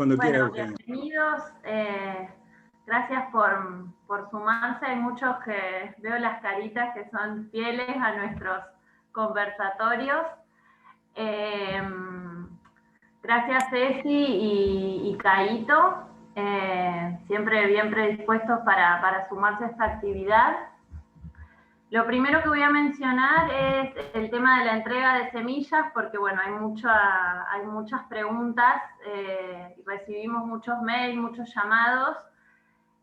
Cuando quiera, Bueno, Eugenia. bienvenidos. Gracias por sumarse. Hay muchos que veo las caritas que son fieles a nuestros conversatorios. Gracias, Ceci y Caíto, siempre bien predispuestos para sumarse a esta actividad. Lo primero que voy a mencionar es el tema de la entrega de semillas, porque bueno, hay muchas preguntas, recibimos muchos mails, muchos llamados.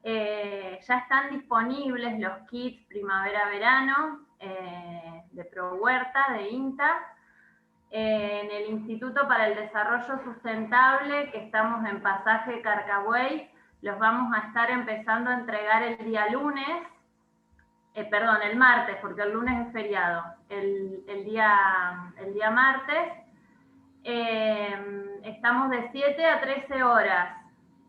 Ya están disponibles los kits primavera-verano de ProHuerta, de INTA, en el Instituto para el Desarrollo Sustentable, que estamos en Pasaje Carcabuey. Los vamos a estar empezando a entregar el día lunes. El martes, porque el lunes es feriado, el día martes. Estamos de 7 a 13 horas.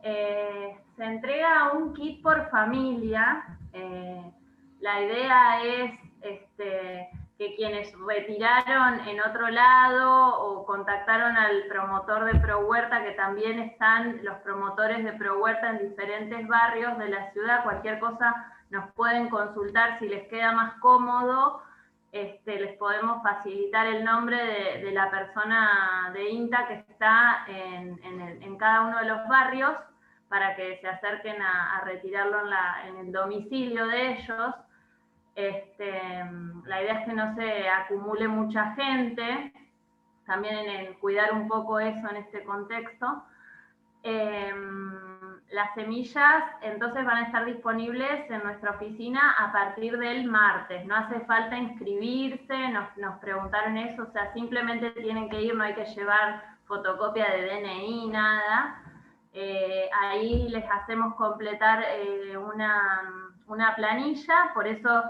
Se entrega un kit por familia. La idea es que quienes retiraron en otro lado o contactaron al promotor de ProHuerta, que también están los promotores de ProHuerta en diferentes barrios de la ciudad, cualquier cosa nos pueden consultar si les queda más cómodo. Les podemos facilitar el nombre de la persona de INTA que está en cada uno de los barrios para que se acerquen a retirarlo en el domicilio de ellos. La idea es que no se acumule mucha gente, también en cuidar un poco eso en este contexto. Las semillas entonces van a estar disponibles en nuestra oficina a partir del martes. No hace falta inscribirse, nos preguntaron eso, o sea, simplemente tienen que ir, no hay que llevar fotocopia de DNI, nada. Ahí les hacemos completar una planilla, por eso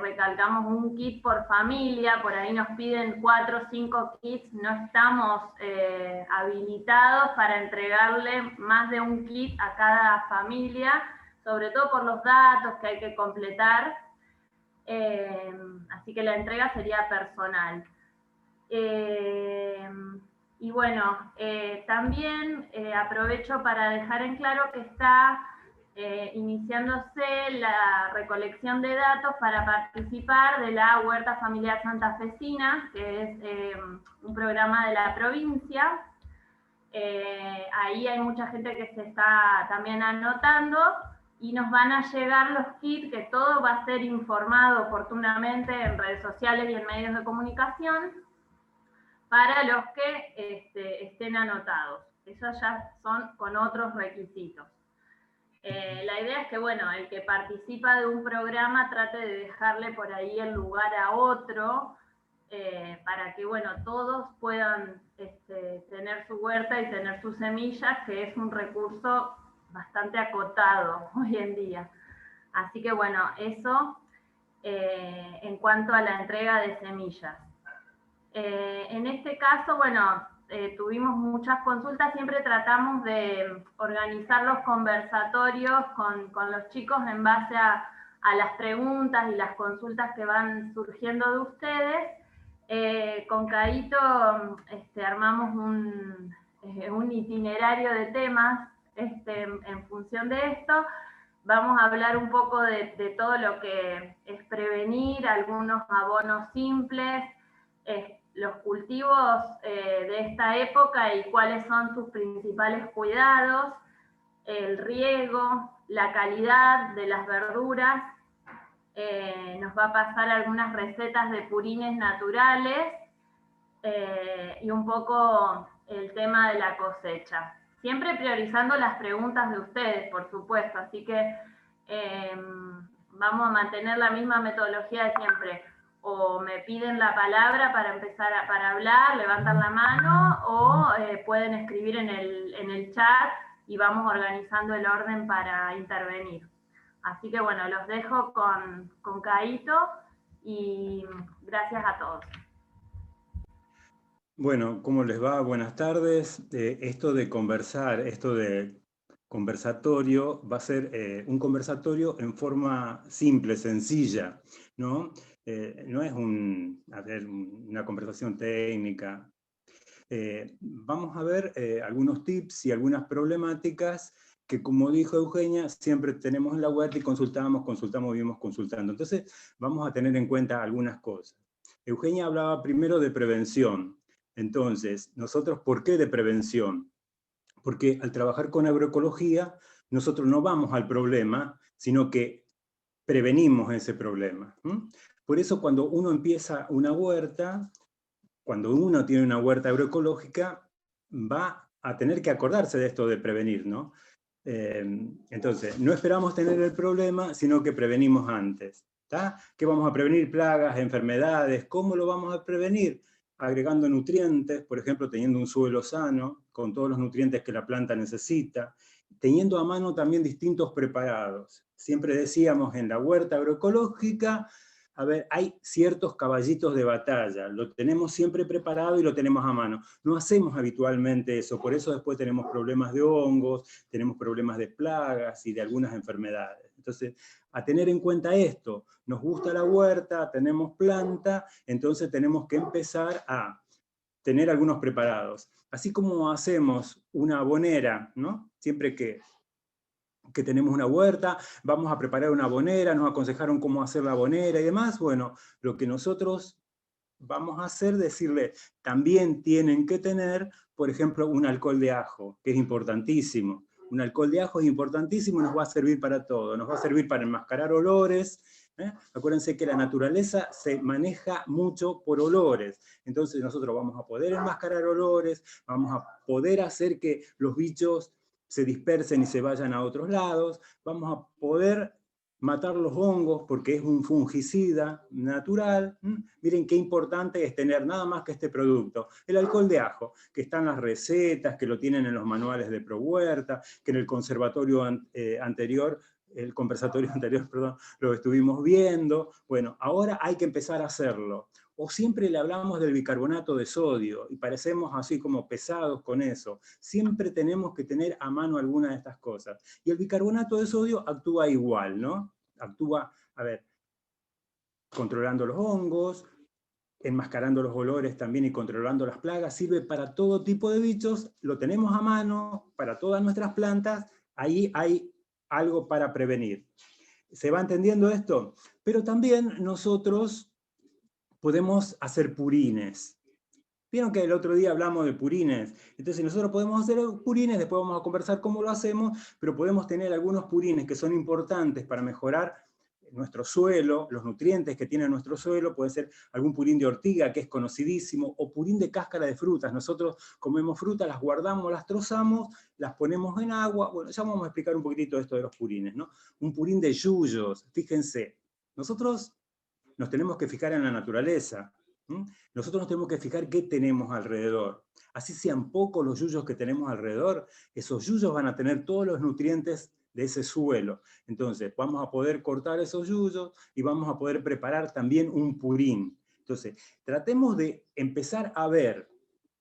recalcamos un kit por familia, por ahí nos piden 4 o 5 kits, no estamos habilitados para entregarle más de un kit a cada familia, sobre todo por los datos que hay que completar, así que la entrega sería personal. Y bueno, también aprovecho para dejar en claro que está iniciándose la recolección de datos para participar de la Huerta Familiar Santafesina, que es un programa de la provincia. Ahí hay mucha gente que se está también anotando y nos van a llegar los kits, que todo va a ser informado oportunamente en redes sociales y en medios de comunicación para los que estén anotados. Esos ya son con otros requisitos. La idea es que, bueno, el que participa de un programa trate de dejarle por ahí el lugar a otro, para que, bueno, todos puedan tener su huerta y tener sus semillas, que es un recurso bastante acotado hoy en día. Así que, bueno, eso en cuanto a la entrega de semillas. En este caso, bueno, tuvimos muchas consultas, siempre tratamos de organizar los conversatorios con los chicos en base a las preguntas y las consultas que van surgiendo de ustedes. Con Caíto armamos un itinerario de temas en función de esto. Vamos a hablar un poco de todo lo que es prevenir, algunos abonos simples, los cultivos de esta época y cuáles son sus principales cuidados, el riego, la calidad de las verduras. Nos va a pasar algunas recetas de purines naturales y un poco el tema de la cosecha. Siempre priorizando las preguntas de ustedes, por supuesto, así que vamos a mantener la misma metodología de siempre. O me piden la palabra para empezar para hablar, levantan la mano, o pueden escribir en el chat y vamos organizando el orden para intervenir. Así que bueno, los dejo con Caíto y gracias a todos. Bueno, ¿cómo les va? Buenas tardes. Esto de conversatorio va a ser un conversatorio en forma simple, sencilla, ¿no? No es una conversación técnica. vamos a ver algunos tips y algunas problemáticas que, como dijo Eugenia, siempre tenemos en la huerta y consultamos, vivimos consultando. Entonces, vamos a tener en cuenta algunas cosas. Eugenia hablaba primero de prevención. Entonces, nosotros, ¿por qué de prevención? Porque al trabajar con agroecología, nosotros no vamos al problema, sino que prevenimos ese problema. Por eso, cuando uno empieza una huerta, cuando uno tiene una huerta agroecológica, va a tener que acordarse de esto de prevenir, ¿no? Entonces, no esperamos tener el problema, sino que prevenimos antes. ¿Está? ¿Qué vamos a prevenir? Plagas, enfermedades. ¿Cómo lo vamos a prevenir? Agregando nutrientes, por ejemplo, teniendo un suelo sano, con todos los nutrientes que la planta necesita, teniendo a mano también distintos preparados. Siempre decíamos en la huerta agroecológica, a ver, hay ciertos caballitos de batalla, lo tenemos siempre preparado y lo tenemos a mano. No hacemos habitualmente eso, por eso después tenemos problemas de hongos, tenemos problemas de plagas y de algunas enfermedades. Entonces, a tener en cuenta esto, nos gusta la huerta, tenemos planta, entonces tenemos que empezar a tener algunos preparados. Así como hacemos una abonera, ¿no? Siempre que tenemos una huerta, vamos a preparar una abonera, nos aconsejaron cómo hacer la abonera y demás. Bueno, lo que nosotros vamos a hacer, decirle, también tienen que tener, por ejemplo, un alcohol de ajo, que es importantísimo. Un alcohol de ajo es importantísimo y nos va a servir para todo. Nos va a servir para enmascarar olores. Acuérdense que la naturaleza se maneja mucho por olores. Entonces nosotros vamos a poder enmascarar olores, vamos a poder hacer que los bichos se dispersen y se vayan a otros lados, vamos a poder matar los hongos porque es un fungicida natural. Miren qué importante es tener nada más que este producto. El alcohol de ajo, que está en las recetas, que lo tienen en los manuales de ProHuerta, que en el conversatorio anterior, perdón, lo estuvimos viendo. Bueno, ahora hay que empezar a hacerlo. O siempre le hablamos del bicarbonato de sodio y parecemos así como pesados con eso. Siempre tenemos que tener a mano alguna de estas cosas. Y el bicarbonato de sodio actúa igual, ¿no? Actúa, a ver, controlando los hongos, enmascarando los olores también y controlando las plagas. Sirve para todo tipo de bichos, lo tenemos a mano, para todas nuestras plantas, ahí hay algo para prevenir. ¿Se va entendiendo esto? Pero también nosotros podemos hacer purines. Vieron que el otro día hablamos de purines. Entonces nosotros podemos hacer purines, después vamos a conversar cómo lo hacemos, pero podemos tener algunos purines que son importantes para mejorar nuestro suelo, los nutrientes que tiene nuestro suelo. Puede ser algún purín de ortiga, que es conocidísimo, o purín de cáscara de frutas. Nosotros comemos frutas, las guardamos, las trozamos, las ponemos en agua. Bueno, ya vamos a explicar un poquitito esto de los purines, ¿no? Un purín de yuyos, fíjense. Nosotros nos tenemos que fijar en la naturaleza. Nosotros nos tenemos que fijar qué tenemos alrededor. Así sean pocos los yuyos que tenemos alrededor, esos yuyos van a tener todos los nutrientes de ese suelo. Entonces, vamos a poder cortar esos yuyos y vamos a poder preparar también un purín. Entonces, tratemos de empezar a ver,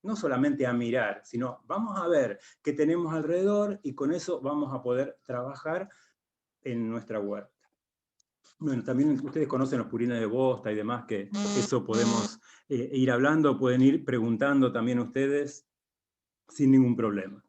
no solamente a mirar, sino vamos a ver qué tenemos alrededor y con eso vamos a poder trabajar en nuestra huerta. Bueno, también ustedes conocen los purines de bosta y demás, que eso podemos ir hablando, pueden ir preguntando también ustedes sin ningún problema.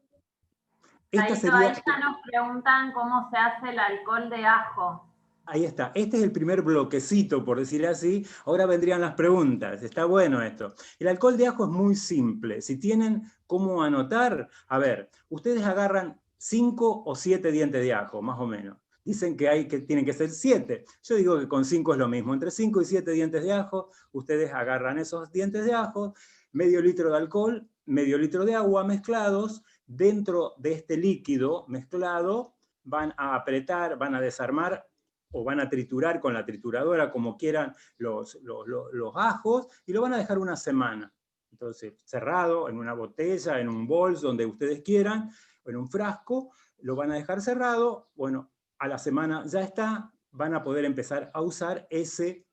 Ahí ya nos preguntan cómo se hace el alcohol de ajo. Ahí está, este es el primer bloquecito, por decir así. Ahora vendrían las preguntas, está bueno esto. El alcohol de ajo es muy simple. Si tienen cómo anotar, a ver, ustedes agarran 5 o 7 dientes de ajo, más o menos. Dicen que tienen que ser 7. Yo digo que con 5 es lo mismo. Entre 5 y 7 dientes de ajo, ustedes agarran esos dientes de ajo, medio litro de alcohol, medio litro de agua mezclados. Dentro de este líquido mezclado van a apretar, van a desarmar o van a triturar con la trituradora, como quieran, los ajos, y lo van a dejar una semana. Entonces, cerrado en una botella, en un bolso, donde ustedes quieran, o en un frasco, lo van a dejar cerrado. Bueno, a la semana ya está, van a poder empezar a usar ese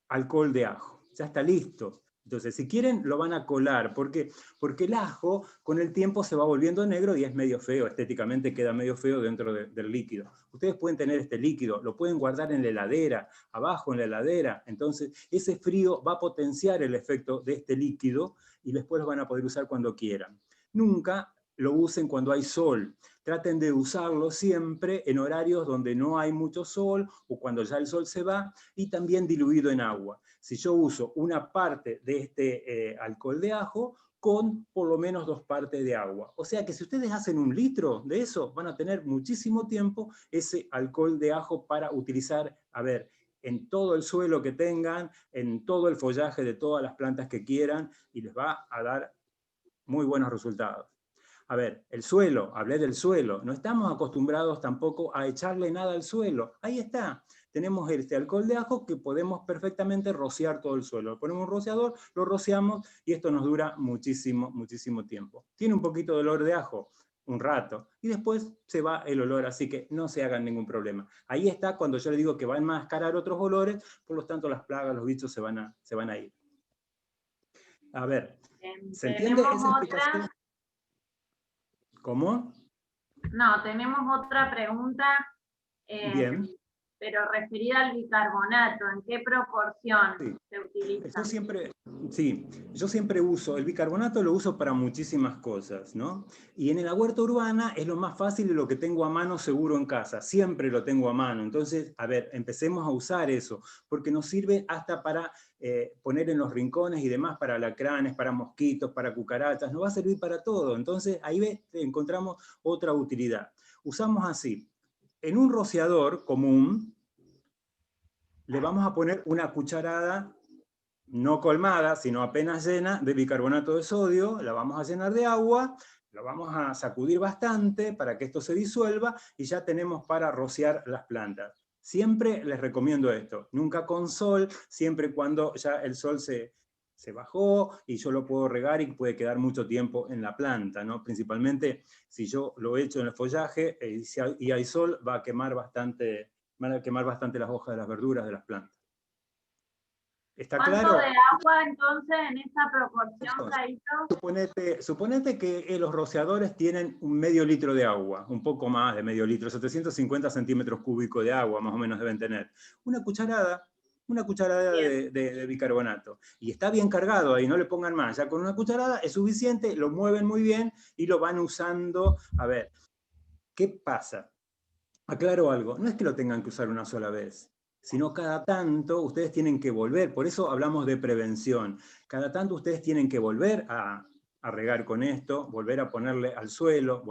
alcohol de ajo. Ya está listo. Entonces, si quieren, lo van a colar. ¿Por qué? Porque el ajo con el tiempo se va volviendo negro y es medio feo, estéticamente queda medio feo dentro del líquido. Ustedes pueden tener este líquido, lo pueden guardar en la heladera, abajo en la heladera. Entonces, ese frío va a potenciar el efecto de este líquido y después lo van a poder usar cuando quieran. Nunca lo usen cuando hay sol. Traten de usarlo siempre en horarios donde no hay mucho sol o cuando ya el sol se va, y también diluido en agua. Si yo uso una parte de este alcohol de ajo con por lo menos 2 partes de agua. O sea que si ustedes hacen 1 litro de eso, van a tener muchísimo tiempo ese alcohol de ajo para utilizar, a ver, en todo el suelo que tengan, en todo el follaje de todas las plantas que quieran, y les va a dar muy buenos resultados. A ver, el suelo, hablé del suelo, no estamos acostumbrados tampoco a echarle nada al suelo. Ahí está, tenemos este alcohol de ajo que podemos perfectamente rociar todo el suelo. Ponemos un rociador, lo rociamos y esto nos dura muchísimo, muchísimo tiempo. Tiene un poquito de olor de ajo, un rato, y después se va el olor, así que no se hagan ningún problema. Ahí está cuando yo les digo que va a enmascarar otros olores, por lo tanto las plagas, los bichos se van a ir. A ver, ¿se entiende esa explicación? ¿Cómo? No, tenemos otra pregunta, Bien. pero referida al bicarbonato. ¿En qué proporción se utiliza? Yo siempre uso, el bicarbonato lo uso para muchísimas cosas, ¿no? Y en la huerta urbana es lo más fácil y lo que tengo a mano seguro en casa, siempre lo tengo a mano. Entonces, a ver, empecemos a usar eso, porque nos sirve hasta para poner en los rincones y demás, para alacranes, para mosquitos, para cucarachas, nos va a servir para todo. Entonces, ahí encontramos otra utilidad. Usamos así, en un rociador común, le vamos a poner una cucharada no colmada, sino apenas llena de bicarbonato de sodio, la vamos a llenar de agua, lo vamos a sacudir bastante para que esto se disuelva y ya tenemos para rociar las plantas. Siempre les recomiendo esto, nunca con sol, siempre cuando ya el sol se bajó y yo lo puedo regar y puede quedar mucho tiempo en la planta, ¿no? Principalmente si yo lo echo en el follaje y hay sol, van a quemar bastante las hojas de las verduras de las plantas. ¿Está claro? ¿Cuánto de agua entonces en esa proporción, Caíto? Suponete que los rociadores tienen un medio litro de agua, un poco más de medio litro, 750 centímetros cúbicos de agua más o menos deben tener. Una cucharada de bicarbonato. Y está bien cargado ahí, no le pongan más. Ya con una cucharada es suficiente, lo mueven muy bien y lo van usando. A ver, ¿qué pasa? Aclaro algo, no es que lo tengan que usar una sola vez, sino cada tanto ustedes tienen que volver, por eso hablamos de prevención, cada tanto ustedes tienen que volver a regar con esto, volver a ponerle al suelo,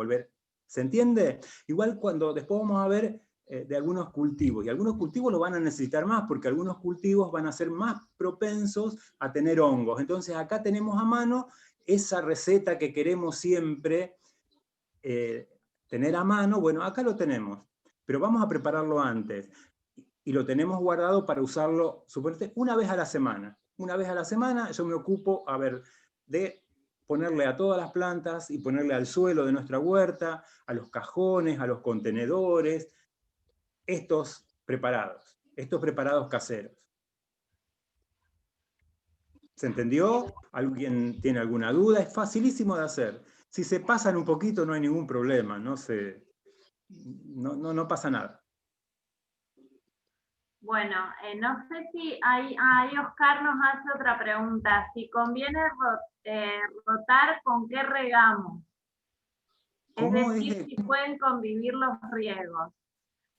¿se entiende? Igual cuando después vamos a ver de algunos cultivos, y algunos cultivos lo van a necesitar más, porque algunos cultivos van a ser más propensos a tener hongos. Entonces acá tenemos a mano esa receta que queremos siempre tener a mano, bueno, acá lo tenemos, pero vamos a prepararlo antes. Y lo tenemos guardado para usarlo, suponete, una vez a la semana. Una vez a la semana yo me ocupo, a ver, de ponerle a todas las plantas y ponerle al suelo de nuestra huerta, a los cajones, a los contenedores, estos preparados caseros. ¿Se entendió? ¿Alguien tiene alguna duda? Es facilísimo de hacer. Si se pasan un poquito no hay ningún problema, no pasa nada. Bueno, no sé si ahí Oscar nos hace otra pregunta. Si conviene rotar, ¿con qué regamos? Es decir, si pueden convivir los riegos.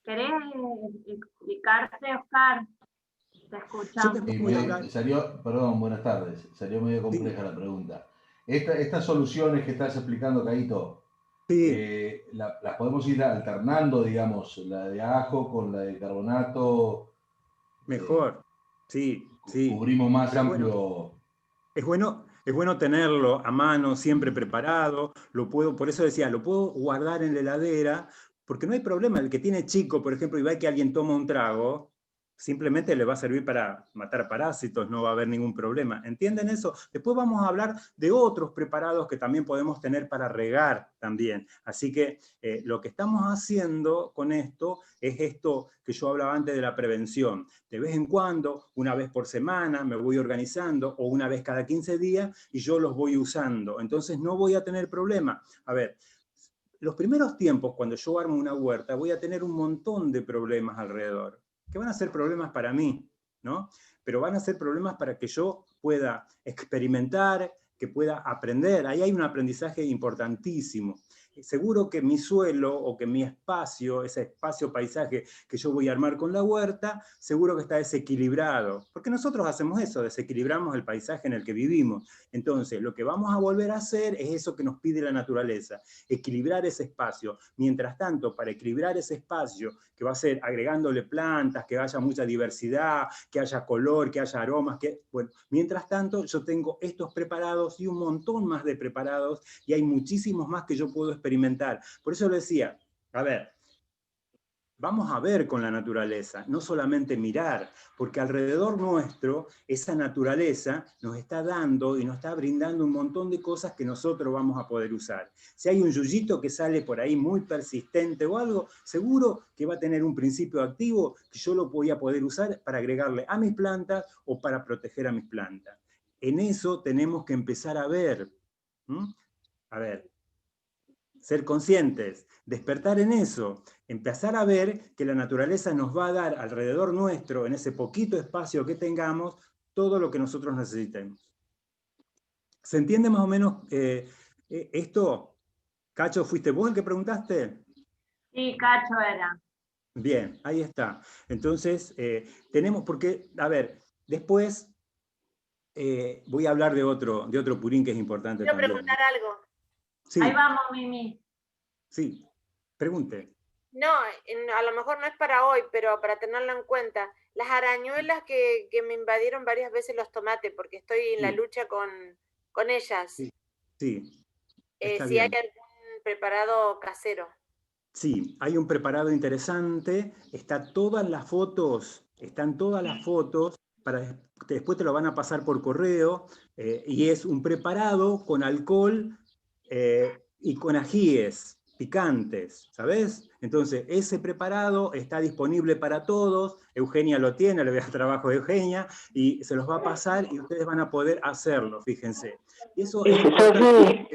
¿Querés explicarte, Oscar? Te escuchamos. Perdón, buenas tardes. Salió medio compleja la pregunta. Estas soluciones que estás explicando, Caíto, las podemos ir alternando, digamos, la de ajo con la de carbonato. Mejor, sí. Cubrimos más amplio. Bueno, es bueno tenerlo a mano, siempre preparado. Por eso decía, lo puedo guardar en la heladera, porque no hay problema. El que tiene chico, por ejemplo, y ve que alguien toma un trago, simplemente le va a servir para matar parásitos, no va a haber ningún problema. ¿Entienden eso? Después vamos a hablar de otros preparados que también podemos tener para regar también. Así que lo que estamos haciendo con esto es esto que yo hablaba antes de la prevención. De vez en cuando, una vez por semana, me voy organizando, o una vez cada 15 días, y yo los voy usando. Entonces no voy a tener problema. A ver, los primeros tiempos, cuando yo armo una huerta, voy a tener un montón de problemas alrededor, que van a ser problemas para mí, ¿no? Pero van a ser problemas para que yo pueda experimentar, que pueda aprender. Ahí hay un aprendizaje importantísimo. Seguro que mi suelo o que mi espacio, ese espacio paisaje que yo voy a armar con la huerta, seguro que está desequilibrado. Porque nosotros hacemos eso, desequilibramos el paisaje en el que vivimos. Entonces, lo que vamos a volver a hacer es eso que nos pide la naturaleza, equilibrar ese espacio. Mientras tanto, para equilibrar ese espacio, que va a ser agregándole plantas, que haya mucha diversidad, que haya color, que haya aromas, bueno, mientras tanto, yo tengo estos preparados y un montón más de preparados, y hay muchísimos más que yo puedo experimentar. Por eso lo decía, a ver, vamos a ver con la naturaleza, no solamente mirar, porque alrededor nuestro esa naturaleza nos está dando y nos está brindando un montón de cosas que nosotros vamos a poder usar. Si hay un yuyito que sale por ahí muy persistente o algo, seguro que va a tener un principio activo que yo lo voy a poder usar para agregarle a mis plantas o para proteger a mis plantas. En eso tenemos que empezar a ver. A ver, ser conscientes, despertar en eso, empezar a ver que la naturaleza nos va a dar alrededor nuestro, en ese poquito espacio que tengamos, todo lo que nosotros necesitemos. ¿Se entiende más o menos esto? Cacho, ¿fuiste vos el que preguntaste? Sí, Cacho era. Bien, ahí está. Entonces, tenemos, porque, a ver, después voy a hablar de otro purín que es importante también. Quiero preguntar algo. Sí. Ahí vamos, Mimi. Sí, pregunte. No, a lo mejor no es para hoy, pero para tenerlo en cuenta. Las arañuelas que me invadieron varias veces los tomates, porque estoy en la lucha con ellas. Sí. Si hay algún preparado casero. Sí, hay un preparado interesante, están todas las fotos, después te lo van a pasar por correo, y es un preparado con alcohol y con ajíes picantes, ¿sabes? Entonces, ese preparado está disponible para todos, Eugenia lo tiene, le voy a dar trabajo a Eugenia, y se los va a pasar y ustedes van a poder hacerlo, fíjense. Y eso es importante.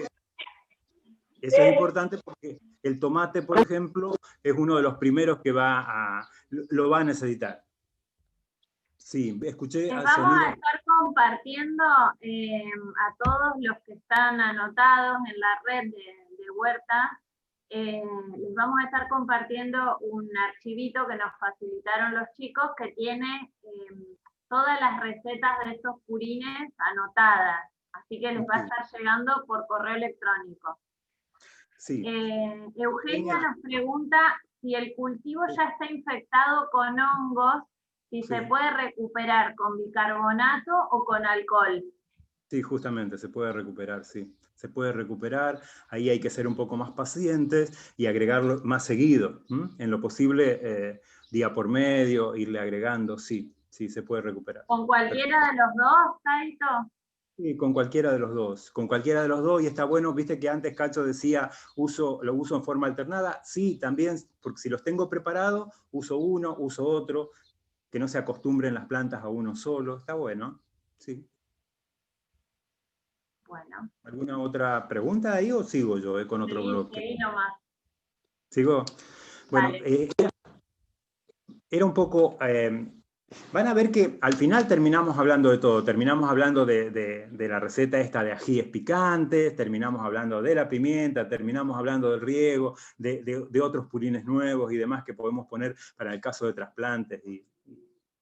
Eso es importante porque el tomate, por ejemplo, es uno de los primeros que lo va a necesitar. Sí, escuché al sonido. Vamos a estar compartiendo a todos los que están anotados en la red de Huerta. Les vamos a estar compartiendo un archivito que nos facilitaron los chicos que tiene todas las recetas de estos purines anotadas. Así que les va a estar llegando por correo electrónico. Sí. Eugenia nos pregunta si el cultivo ya está infectado con hongos, si se puede recuperar con bicarbonato o con alcohol. Sí, justamente, se puede recuperar, sí. Se puede recuperar, ahí hay que ser un poco más pacientes y agregarlo más seguido. En lo posible, día por medio, irle agregando, sí, se puede recuperar. ¿Con cualquiera de los dos, Caito? Sí, con cualquiera de los dos, y está bueno, viste que antes Cacho decía, lo uso en forma alternada, sí, también, porque si los tengo preparados, uso uno, uso otro, que no se acostumbren las plantas a uno solo, está bueno, sí. Bueno. ¿Alguna otra pregunta ahí o sigo yo con otro bloque? Sí, nomás. ¿Sigo? Bueno, era un poco... van a ver que al final terminamos hablando de todo, terminamos hablando de la receta esta de ajíes picantes, terminamos hablando de la pimienta, terminamos hablando del riego, de otros purines nuevos y demás que podemos poner para el caso de trasplantes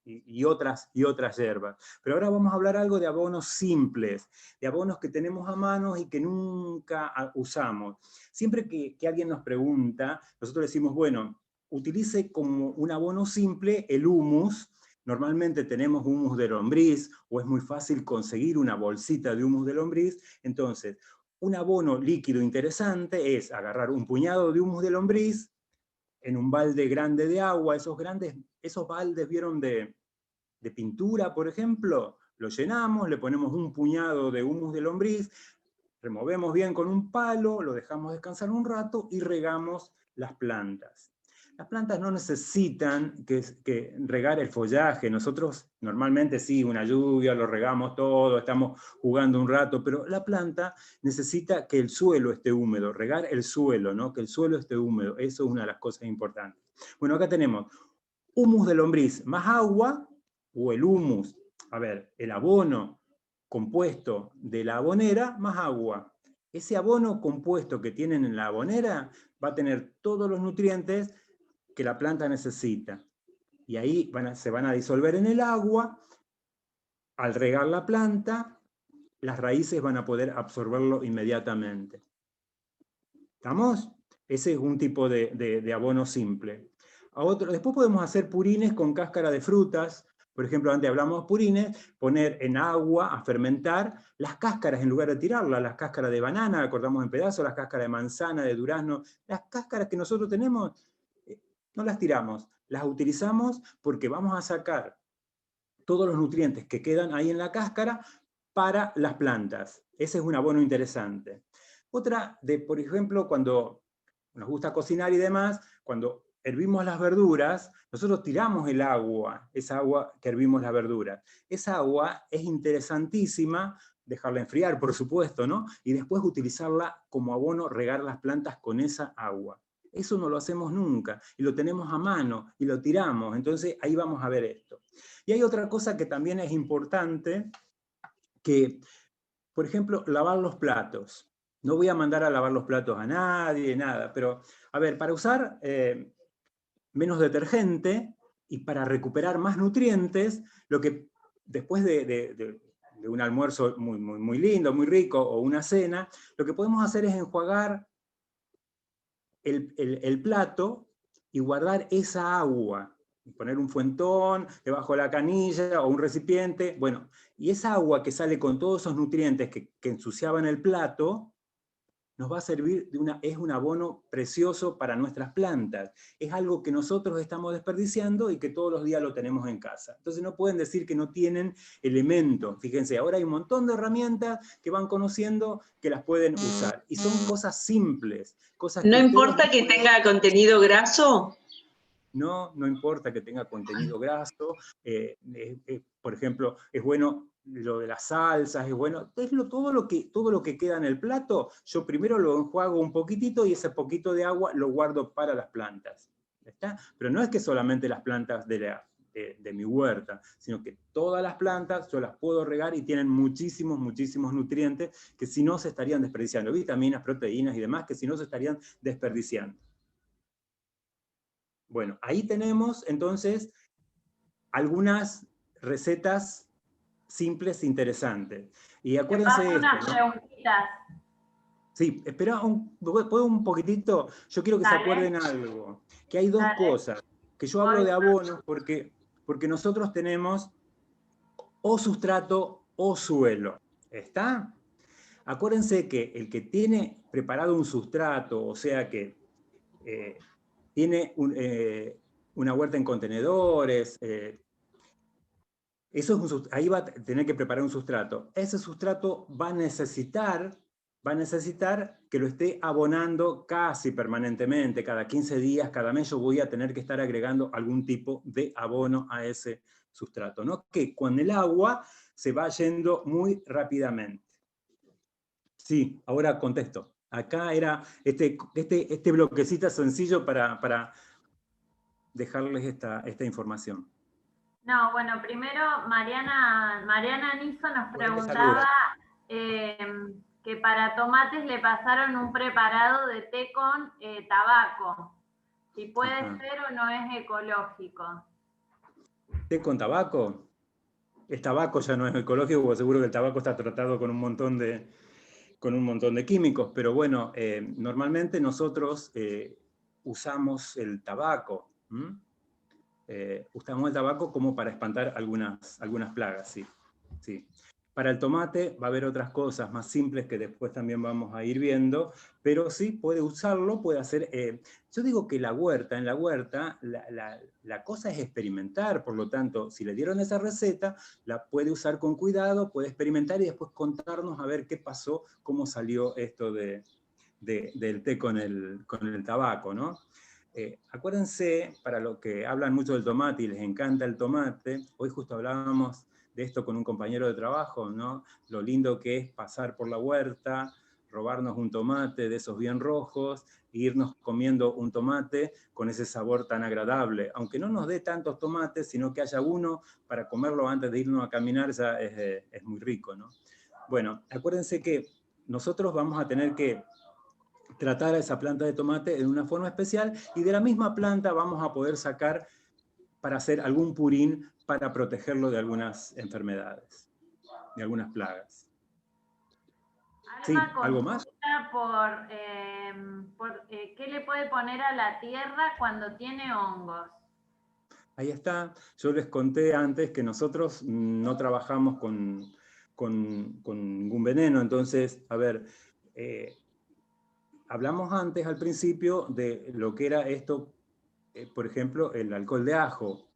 y otras hierbas. Pero ahora vamos a hablar algo de abonos simples, de abonos que tenemos a mano y que nunca usamos. Siempre que alguien nos pregunta, nosotros decimos, bueno, utilice como un abono simple el humus. Normalmente tenemos humus de lombriz, o es muy fácil conseguir una bolsita de humus de lombriz. Entonces, un abono líquido interesante es agarrar un puñado de humus de lombriz en un balde grande de agua. Esos esos baldes, ¿vieron? De pintura, por ejemplo, lo llenamos, le ponemos un puñado de humus de lombriz, removemos bien con un palo, lo dejamos descansar un rato y regamos las plantas. Las plantas no necesitan que regar el follaje. Nosotros normalmente sí, una lluvia, lo regamos todo, estamos jugando un rato, pero la planta necesita que el suelo esté húmedo, regar el suelo, ¿no? Que el suelo esté húmedo. Eso es una de las cosas importantes. Bueno, acá tenemos humus de lombriz más agua, o el humus, a ver, el abono compuesto de la abonera más agua. Ese abono compuesto que tienen en la abonera va a tener todos los nutrientes que la planta necesita. Y ahí se van a disolver en el agua. Al regar la planta, las raíces van a poder absorberlo inmediatamente. ¿Estamos? Ese es un tipo de abono simple. Después podemos hacer purines con cáscara de frutas. Por ejemplo, antes hablamos de purines, poner en agua a fermentar las cáscaras en lugar de tirarlas, las cáscaras de banana, cortamos en pedazos, las cáscaras de manzana, de durazno, las cáscaras que nosotros tenemos, no las tiramos, las utilizamos porque vamos a sacar todos los nutrientes que quedan ahí en la cáscara para las plantas. Ese es un abono interesante. Otra, por ejemplo, cuando nos gusta cocinar y demás, cuando hervimos las verduras, nosotros tiramos el agua, esa agua que hervimos las verduras. Esa agua es interesantísima, dejarla enfriar, por supuesto, ¿no? Y después utilizarla como abono, regar las plantas con esa agua. Eso no lo hacemos nunca, y lo tenemos a mano, y lo tiramos, entonces ahí vamos a ver esto. Y hay otra cosa que también es importante, que, por ejemplo, lavar los platos. No voy a mandar a lavar los platos a nadie, nada, pero, a ver, para usar menos detergente y para recuperar más nutrientes, lo que después de un almuerzo muy lindo, muy rico, o una cena, lo que podemos hacer es enjuagar el plato y guardar esa agua. Poner un fuentón debajo de la canilla o un recipiente. Bueno, y esa agua que sale con todos esos nutrientes que ensuciaban el plato, nos va a servir, es un abono precioso para nuestras plantas. Es algo que nosotros estamos desperdiciando y que todos los días lo tenemos en casa. Entonces no pueden decir que no tienen elementos. Fíjense, ahora hay un montón de herramientas que van conociendo que las pueden usar. Y son cosas simples. ¿No importa que tenga contenido graso? No importa que tenga contenido graso. Por ejemplo, es bueno lo de las salsas, es bueno. Todo lo que queda en el plato, yo primero lo enjuago un poquitito y ese poquito de agua lo guardo para las plantas. ¿Está? Pero no es que solamente las plantas de mi huerta, sino que todas las plantas yo las puedo regar y tienen muchísimos nutrientes que si no se estarían desperdiciando, vitaminas, proteínas y demás, que si no se estarían desperdiciando. Bueno, ahí tenemos entonces algunas recetas simples e interesantes. Y acuérdense de esto, ¿no? Sí, espera ¿puedo un poquitito? Yo quiero que se acuerden algo, que hay dos cosas, que yo hablo de abonos porque nosotros tenemos o sustrato o suelo, ¿está? Acuérdense que el que tiene preparado un sustrato, o sea que tiene una huerta en contenedores, ahí va a tener que preparar un sustrato. Ese sustrato va a necesitar que lo esté abonando casi permanentemente, cada 15 días, cada mes yo voy a tener que estar agregando algún tipo de abono a ese sustrato, ¿no? Que con el agua se va yendo muy rápidamente. Sí, ahora contesto. Acá era este bloquecito sencillo para dejarles esta información. No, bueno, primero Mariana Niso nos preguntaba que para tomates le pasaron un preparado de té con tabaco. Si puede ser o no es ecológico. ¿Té con tabaco? El tabaco ya no es ecológico, porque seguro que el tabaco está tratado con un montón de químicos, pero bueno, normalmente nosotros usamos el tabaco. Usamos el tabaco como para espantar algunas plagas, sí. Para el tomate va a haber otras cosas más simples que después también vamos a ir viendo, pero sí puede usarlo, puede hacer... yo digo que en la huerta la cosa es experimentar, por lo tanto, si le dieron esa receta, la puede usar con cuidado, puede experimentar y después contarnos a ver qué pasó, cómo salió esto del té con el tabaco, ¿no? Acuérdense, para los que hablan mucho del tomate y les encanta el tomate, hoy justo hablábamos de esto con un compañero de trabajo, ¿no? Lo lindo que es pasar por la huerta, robarnos un tomate de esos bien rojos, e irnos comiendo un tomate con ese sabor tan agradable. Aunque no nos dé tantos tomates, sino que haya uno para comerlo antes de irnos a caminar, ya es muy rico, ¿no? Bueno, acuérdense que nosotros vamos a tener que tratar a esa planta de tomate de una forma especial, y de la misma planta vamos a poder sacar para hacer algún purín para protegerlo de algunas enfermedades, de algunas plagas. Sí, ¿algo más? ¿Qué le puede poner a la tierra cuando tiene hongos? Ahí está. Yo les conté antes que nosotros no trabajamos con ningún veneno. Entonces, a ver, hablamos antes, al principio, de lo que era esto, por ejemplo, el alcohol de ajo.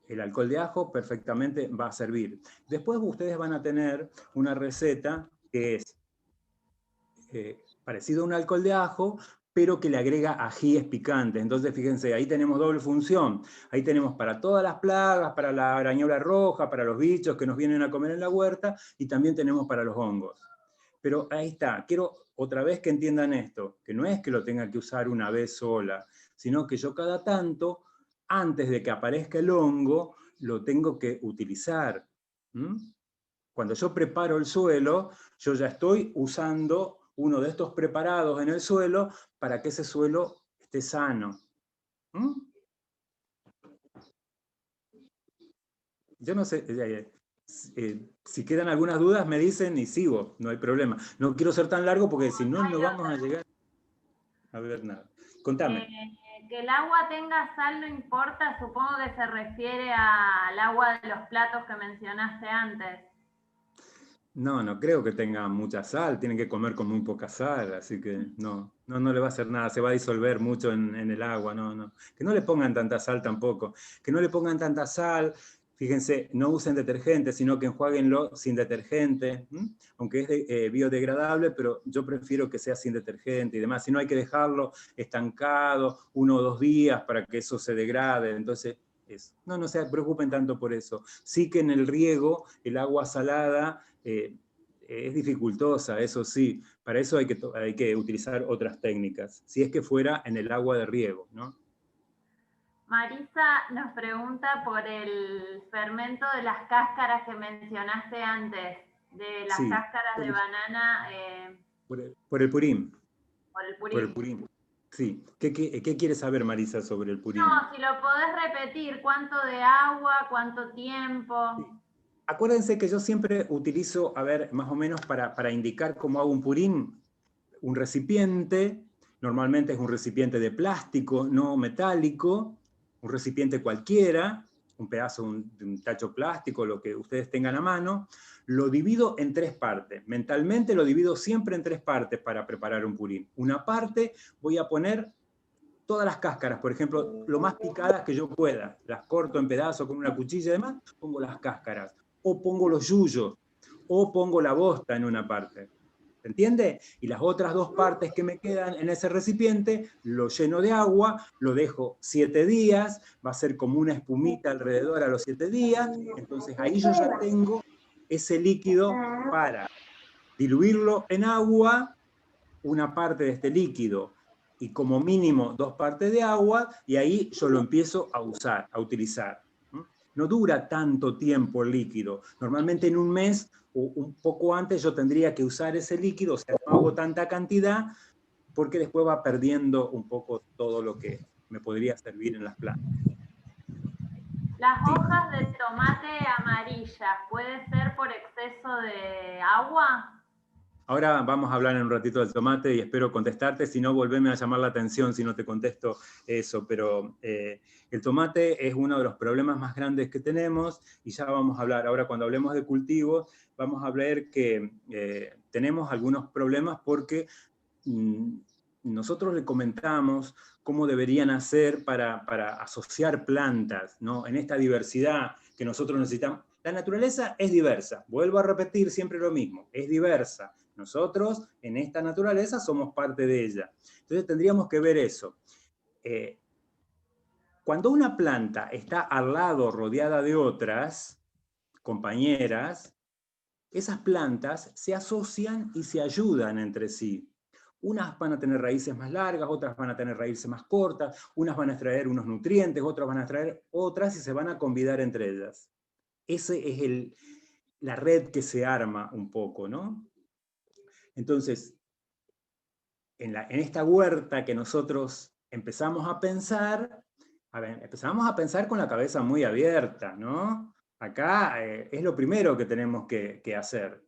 El alcohol de ajo perfectamente va a servir. Después ustedes van a tener una receta que es parecido a un alcohol de ajo, pero que le agrega ajíes picantes. Entonces, fíjense, ahí tenemos doble función. Ahí tenemos para todas las plagas, para la arañola roja, para los bichos que nos vienen a comer en la huerta, y también tenemos para los hongos. Pero ahí está. Quiero otra vez que entiendan esto, que no es que lo tenga que usar una vez sola, sino que yo cada tanto, antes de que aparezca el hongo, lo tengo que utilizar. Cuando yo preparo el suelo, yo ya estoy usando uno de estos preparados en el suelo para que ese suelo esté sano. Yo no sé, si quedan algunas dudas me dicen y sigo, no hay problema. No quiero ser tan largo porque si no, no vamos a llegar a ver nada. Contame. Que el agua tenga sal no importa, supongo que se refiere al agua de los platos que mencionaste antes. No, no creo que tenga mucha sal, tienen que comer con muy poca sal, así que no le va a hacer nada, se va a disolver mucho en el agua, no. Que no le pongan tanta sal tampoco, que no le pongan tanta sal, fíjense, no usen detergente, sino que enjuáguenlo sin detergente, aunque es biodegradable, pero yo prefiero que sea sin detergente y demás, si no hay que dejarlo estancado 1 o 2 días para que eso se degrade, entonces... No se preocupen tanto por eso. Sí que en el riego, el agua salada es dificultosa, eso sí. Para eso hay que utilizar otras técnicas, si es que fuera en el agua de riego, ¿no? Marisa nos pregunta por el fermento de las cáscaras que mencionaste antes, de las cáscaras de banana. Por el purín. Por el purín. Por el purín. Sí. ¿Qué quieres saber, Marisa, sobre el purín? No, si lo podés repetir, ¿cuánto de agua, cuánto tiempo? Sí. Acuérdense que yo siempre utilizo, a ver, más o menos para indicar cómo hago un purín, un recipiente, normalmente es un recipiente de plástico, no metálico, un recipiente cualquiera, un pedazo de un tacho plástico, lo que ustedes tengan a mano, lo divido en 3 partes. Mentalmente lo divido siempre en 3 partes para preparar un purín. Una parte voy a poner todas las cáscaras, por ejemplo, lo más picadas que yo pueda. Las corto en pedazos con una cuchilla y demás, pongo las cáscaras. O pongo los yuyos, o pongo la bosta en una parte. ¿Se entiende? Y las otras 2 partes que me quedan en ese recipiente, lo lleno de agua, lo dejo 7 días, va a ser como una espumita alrededor a los 7 días, entonces ahí yo ya tengo ese líquido para diluirlo en agua, una parte de este líquido, y como mínimo 2 partes de agua, y ahí yo lo empiezo a usar, a utilizar. No dura tanto tiempo el líquido. Normalmente en un mes o un poco antes yo tendría que usar ese líquido, o sea, no hago tanta cantidad, porque después va perdiendo un poco todo lo que me podría servir en las plantas. Las hojas de tomate amarillas, ¿puede ser por exceso de agua? Ahora vamos a hablar en un ratito del tomate y espero contestarte, si no volveme a llamar la atención si no te contesto eso, pero el tomate es uno de los problemas más grandes que tenemos y ya vamos a hablar, ahora cuando hablemos de cultivos, vamos a ver que tenemos algunos problemas porque nosotros le comentamos cómo deberían hacer para asociar plantas, ¿no? En esta diversidad que nosotros necesitamos. La naturaleza es diversa, vuelvo a repetir siempre lo mismo, es diversa. Nosotros en esta naturaleza somos parte de ella. Entonces tendríamos que ver eso. Cuando una planta está al lado rodeada de otras compañeras, esas plantas se asocian y se ayudan entre sí. Unas van a tener raíces más largas, otras van a tener raíces más cortas, unas van a extraer unos nutrientes, otras van a extraer otras y se van a convidar entre ellas. Esa es la red que se arma un poco, ¿no? Entonces, en esta huerta que nosotros empezamos a pensar con la cabeza muy abierta, ¿no? Acá es lo primero que tenemos que hacer.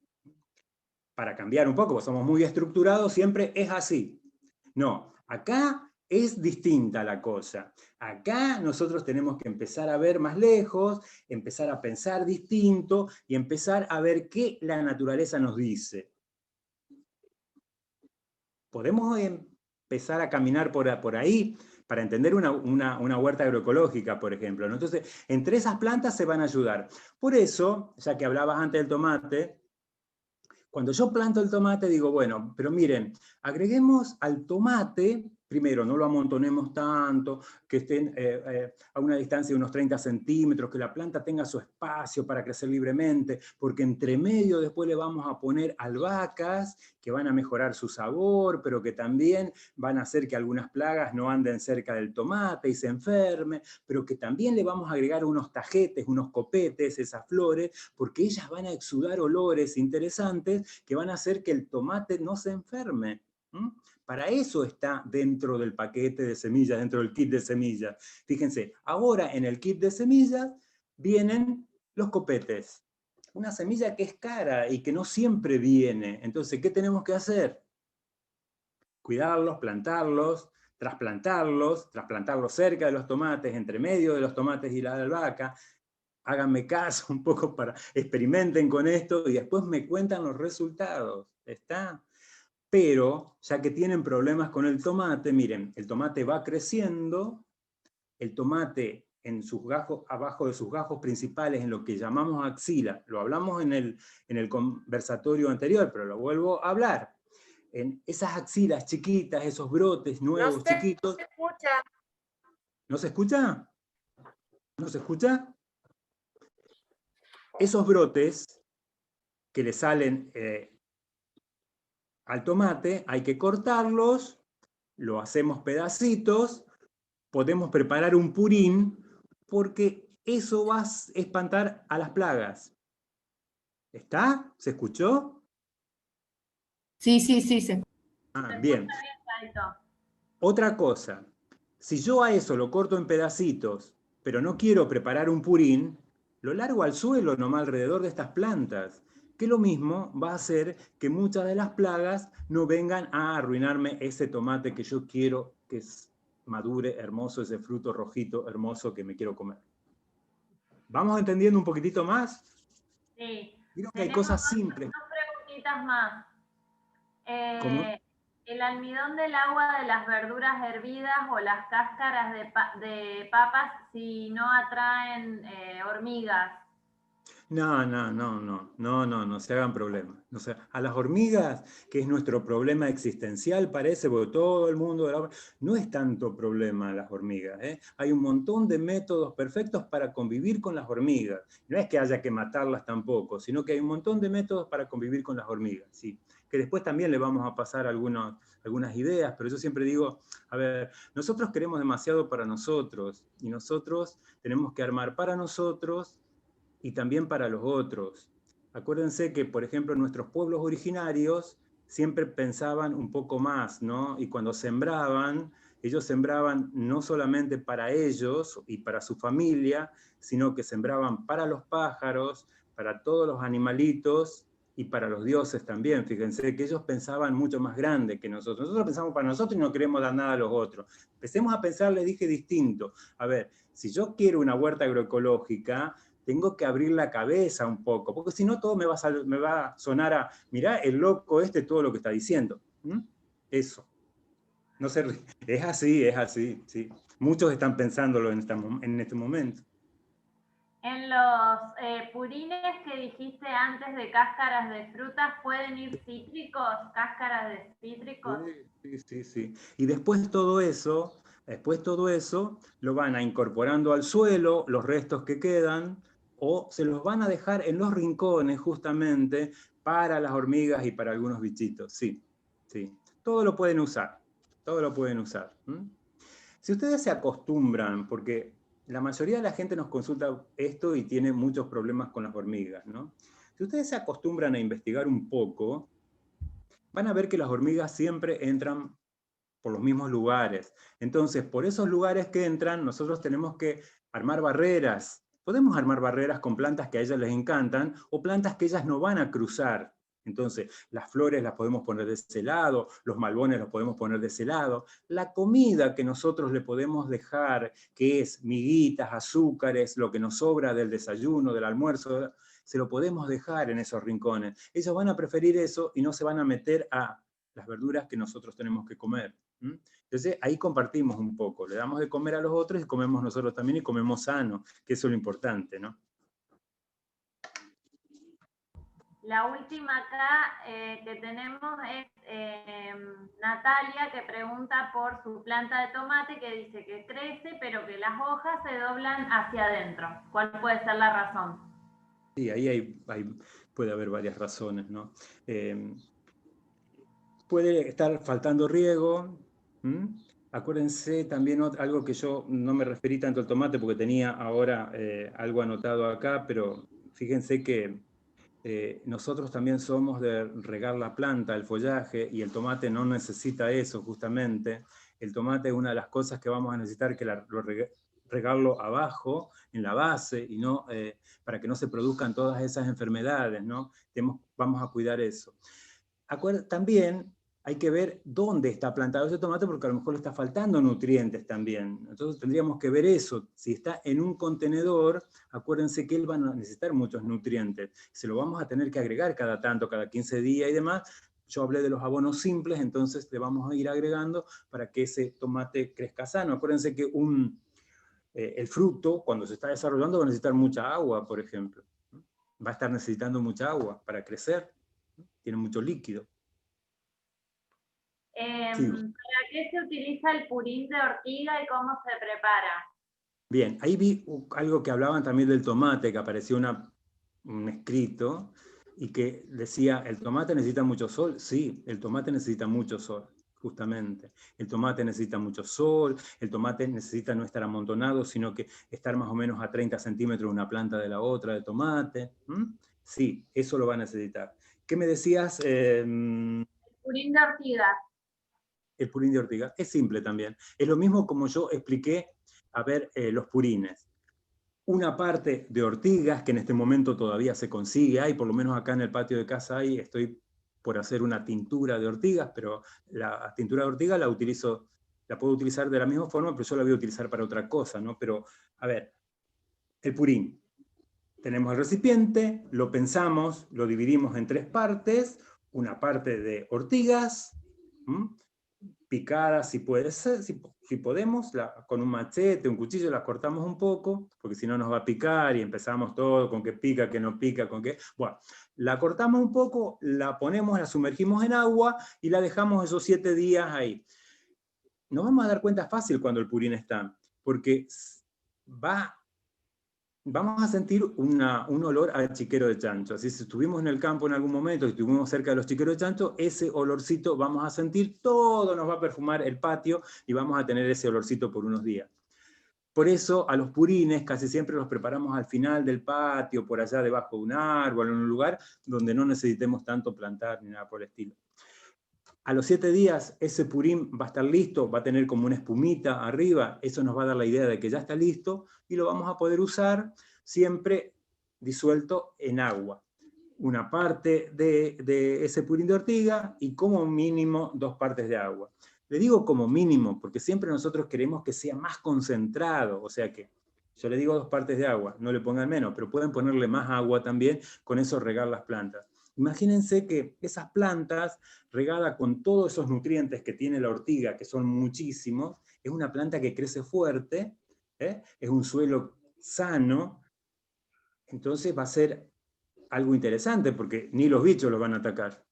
Para cambiar un poco, porque somos muy estructurados, siempre es así. No, acá es distinta la cosa. Acá nosotros tenemos que empezar a ver más lejos, empezar a pensar distinto y empezar a ver qué la naturaleza nos dice. Podemos empezar a caminar por ahí para entender una huerta agroecológica, por ejemplo, ¿no? Entonces, entre esas plantas se van a ayudar. Por eso, ya que hablabas antes del tomate, cuando yo planto el tomate digo, bueno, pero miren, agreguemos al tomate, primero, no lo amontonemos tanto, que estén a una distancia de unos 30 centímetros, que la planta tenga su espacio para crecer libremente, porque entre medio después le vamos a poner albahacas que van a mejorar su sabor, pero que también van a hacer que algunas plagas no anden cerca del tomate y se enferme, pero que también le vamos a agregar unos tajetes, unos copetes, esas flores, porque ellas van a exudar olores interesantes que van a hacer que el tomate no se enferme. Para eso está dentro del paquete de semillas, dentro del kit de semillas. Fíjense, ahora en el kit de semillas vienen los copetes. Una semilla que es cara y que no siempre viene. Entonces, ¿qué tenemos que hacer? Cuidarlos, plantarlos, trasplantarlos cerca de los tomates, entre medio de los tomates y la albahaca. Háganme caso un poco, experimenten con esto y después me cuentan los resultados. ¿Está? Pero, ya que tienen problemas con el tomate, miren, el tomate va creciendo, el tomate en sus gajos, abajo de sus gajos principales, en lo que llamamos axila, lo hablamos en el conversatorio anterior, pero lo vuelvo a hablar. En esas axilas chiquitas, esos brotes nuevos, chiquitos. No se escucha. ¿No se escucha? ¿No se escucha? Esos brotes que le salen al tomate, hay que cortarlos, lo hacemos pedacitos, podemos preparar un purín, porque eso va a espantar a las plagas. ¿Está? ¿Se escuchó? Sí, sí, sí. Sí. Ah, bien. Otra cosa, si yo a eso lo corto en pedacitos, pero no quiero preparar un purín, lo largo al suelo nomás alrededor de estas plantas, que lo mismo va a hacer que muchas de las plagas no vengan a arruinarme ese tomate que yo quiero que madure hermoso, ese fruto rojito hermoso que me quiero comer. ¿Vamos entendiendo un poquitito más? Sí. Creo que hay cosas simples. Dos preguntitas más. ¿Cómo? El almidón del agua de las verduras hervidas o las cáscaras de papas, si no atraen hormigas. No se hagan problemas. O sea, a las hormigas, que es nuestro problema existencial, parece, porque todo el mundo no es tanto problema las hormigas. Hay un montón de métodos perfectos para convivir con las hormigas. No es que haya que matarlas tampoco, sino que hay un montón de métodos para convivir con las hormigas, ¿sí? Que después también le vamos a pasar algunas ideas, pero yo siempre digo, a ver, nosotros queremos demasiado para nosotros, y nosotros tenemos que armar para nosotros y también para los otros. Acuérdense que, por ejemplo, nuestros pueblos originarios siempre pensaban un poco más, ¿no? Y cuando sembraban, ellos sembraban no solamente para ellos y para su familia, sino que sembraban para los pájaros, para todos los animalitos y para los dioses también. Fíjense que ellos pensaban mucho más grande que nosotros. Nosotros pensamos para nosotros y no queremos dar nada a los otros. Empecemos a pensar, les dije, distinto. A ver, si yo quiero una huerta agroecológica, tengo que abrir la cabeza un poco, porque si no todo me va a sonar a, mirá, el loco todo lo que está diciendo. Eso. No sé, es así, sí. Muchos están pensándolo en este momento. En los purines que dijiste antes de cáscaras de frutas, ¿pueden ir cítricos? ¿Cáscaras de cítricos? Sí. Y después todo eso lo van a incorporando al suelo, los restos que quedan, o se los van a dejar en los rincones justamente para las hormigas y para algunos bichitos. Sí. Todo lo pueden usar. Si ustedes se acostumbran, porque la mayoría de la gente nos consulta esto y tiene muchos problemas con las hormigas, ¿no? Si ustedes se acostumbran a investigar un poco, van a ver que las hormigas siempre entran por los mismos lugares. Entonces, por esos lugares que entran, nosotros tenemos que armar barreras. Podemos armar barreras con plantas que a ellas les encantan o plantas que ellas no van a cruzar. Entonces, las flores las podemos poner de ese lado, los malbones los podemos poner de ese lado. La comida que nosotros le podemos dejar, que es miguitas, azúcares, lo que nos sobra del desayuno, del almuerzo, se lo podemos dejar en esos rincones. Ellos van a preferir eso y no se van a meter a las verduras que nosotros tenemos que comer. Entonces, ahí compartimos un poco. Le damos de comer a los otros y comemos nosotros también y comemos sano, que eso es lo importante, ¿no? La última acá que tenemos es Natalia, que pregunta por su planta de tomate, que dice que crece, pero que las hojas se doblan hacia adentro. ¿Cuál puede ser la razón? Sí, ahí puede haber varias razones, ¿no? Puede estar faltando riego. Acuérdense también algo que yo no me referí tanto al tomate porque tenía ahora algo anotado acá, pero fíjense que nosotros también somos de regar la planta, el follaje, y el tomate no necesita eso justamente. El tomate es una de las cosas que vamos a necesitar que regarlo abajo, en la base, y no para que no se produzcan todas esas enfermedades, ¿no? Vamos a cuidar eso. También hay que ver dónde está plantado ese tomate, porque a lo mejor le está faltando nutrientes también. Entonces tendríamos que ver eso. Si está en un contenedor, acuérdense que él va a necesitar muchos nutrientes. Se lo vamos a tener que agregar cada tanto, cada 15 días y demás. Yo hablé de los abonos simples, entonces le vamos a ir agregando para que ese tomate crezca sano. Acuérdense que el fruto, cuando se está desarrollando, va a necesitar mucha agua, por ejemplo. Va a estar necesitando mucha agua para crecer. Tiene mucho líquido. ¿Para qué se utiliza el purín de ortiga y cómo se prepara? Bien, ahí vi algo que hablaban también del tomate, que apareció un escrito, y que decía, ¿el tomate necesita mucho sol? Sí, el tomate necesita mucho sol, justamente. El tomate necesita mucho sol, el tomate necesita no estar amontonado, sino que estar más o menos a 30 centímetros una planta de la otra de tomate. Sí, eso lo va a necesitar. ¿Qué me decías? El purín de ortiga. El purín de ortiga. Es simple también. Es lo mismo como yo expliqué, los purines. Una parte de ortigas, que en este momento todavía se consigue, hay por lo menos acá en el patio de casa estoy por hacer una tintura de ortigas, pero la tintura de ortiga la puedo utilizar de la misma forma, pero yo la voy a utilizar para otra cosa, ¿no? Pero, a ver, el purín. Tenemos el recipiente, lo pensamos, lo dividimos en 3 partes, una parte de ortigas, picadas si puede ser, si podemos, con un machete, un cuchillo las cortamos un poco, porque si no nos va a picar y empezamos todo con que pica, que no pica, con que... Bueno, la cortamos un poco, la ponemos, la sumergimos en agua y la dejamos esos 7 días ahí. Nos vamos a dar cuenta fácil cuando el purín está, porque vamos a sentir un olor a chiquero de chancho. Así, si estuvimos en el campo en algún momento y estuvimos cerca de los chiqueros de chancho, ese olorcito vamos a sentir, todo nos va a perfumar el patio y vamos a tener ese olorcito por unos días. Por eso a los purines casi siempre los preparamos al final del patio, por allá debajo de un árbol, en un lugar donde no necesitemos tanto plantar ni nada por el estilo. A los 7 días ese purín va a estar listo, va a tener como una espumita arriba, eso nos va a dar la idea de que ya está listo y lo vamos a poder usar siempre disuelto en agua. una parte de ese purín de ortiga y como mínimo 2 partes de agua. Le digo como mínimo porque siempre nosotros queremos que sea más concentrado, o sea que yo le digo 2 partes de agua, no le pongan menos, pero pueden ponerle más agua también, con eso regar las plantas. Imagínense que esas plantas, regada con todos esos nutrientes que tiene la ortiga, que son muchísimos, es una planta que crece fuerte, es un suelo sano, entonces va a ser algo interesante porque ni los bichos los van a atacar.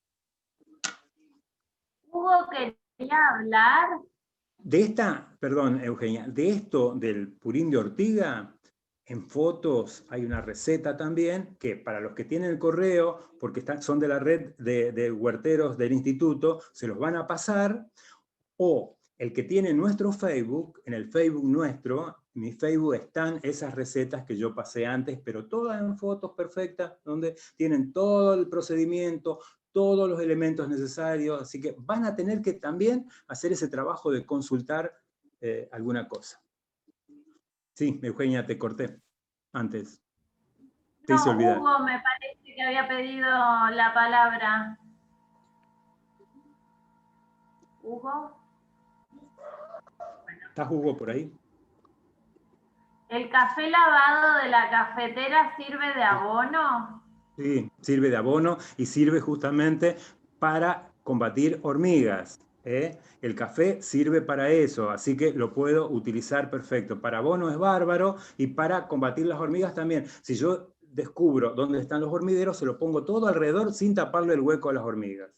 Hugo quería hablar. De esta, perdón Eugenia, de esto del purín de ortiga, en fotos hay una receta también, que para los que tienen el correo, porque son de la red de huerteros del instituto, se los van a pasar, o el que tiene nuestro Facebook, en el Facebook nuestro, en mi Facebook están esas recetas que yo pasé antes, pero todas en fotos perfectas, donde tienen todo el procedimiento, todos los elementos necesarios, así que van a tener que también hacer ese trabajo de consultar alguna cosa. Sí, Eugenia, te corté antes. Te hice olvidar. Hugo me parece que había pedido la palabra. ¿Hugo? ¿Está Hugo por ahí? ¿El café lavado de la cafetera sirve de abono? Sí, sirve de abono y sirve justamente para combatir hormigas. El café sirve para eso, así que lo puedo utilizar perfecto. Para abono es bárbaro y para combatir las hormigas también. Si yo descubro dónde están los hormideros, se lo pongo todo alrededor sin taparle el hueco a las hormigas,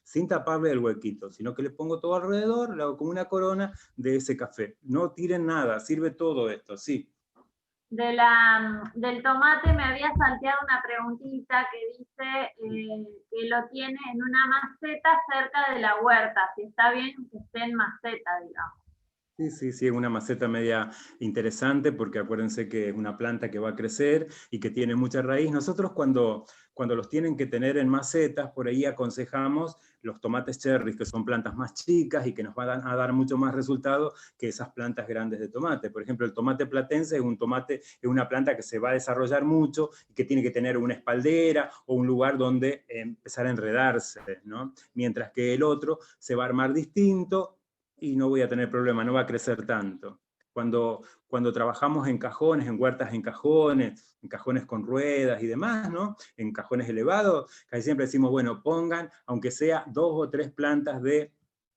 sin taparle el huequito, sino que le pongo todo alrededor, le hago como una corona de ese café. No tiren nada, sirve todo esto, sí. Del tomate me había salteado una preguntita que dice que lo tiene en una maceta cerca de la huerta, si está bien que esté en maceta, digamos. Sí, es una maceta media interesante porque acuérdense que es una planta que va a crecer y que tiene mucha raíz. Nosotros cuando los tienen que tener en macetas, por ahí aconsejamos los tomates cherry, que son plantas más chicas y que nos van a dar mucho más resultado que esas plantas grandes de tomate. Por ejemplo, el tomate platense es una planta que se va a desarrollar mucho y que tiene que tener una espaldera o un lugar donde empezar a enredarse, ¿no? Mientras que el otro se va a armar distinto, y no voy a tener problema, no va a crecer tanto. Cuando trabajamos en cajones, en huertas en cajones con ruedas y demás, ¿no? En cajones elevados, casi siempre decimos, bueno, pongan, aunque sea 2 o 3 plantas de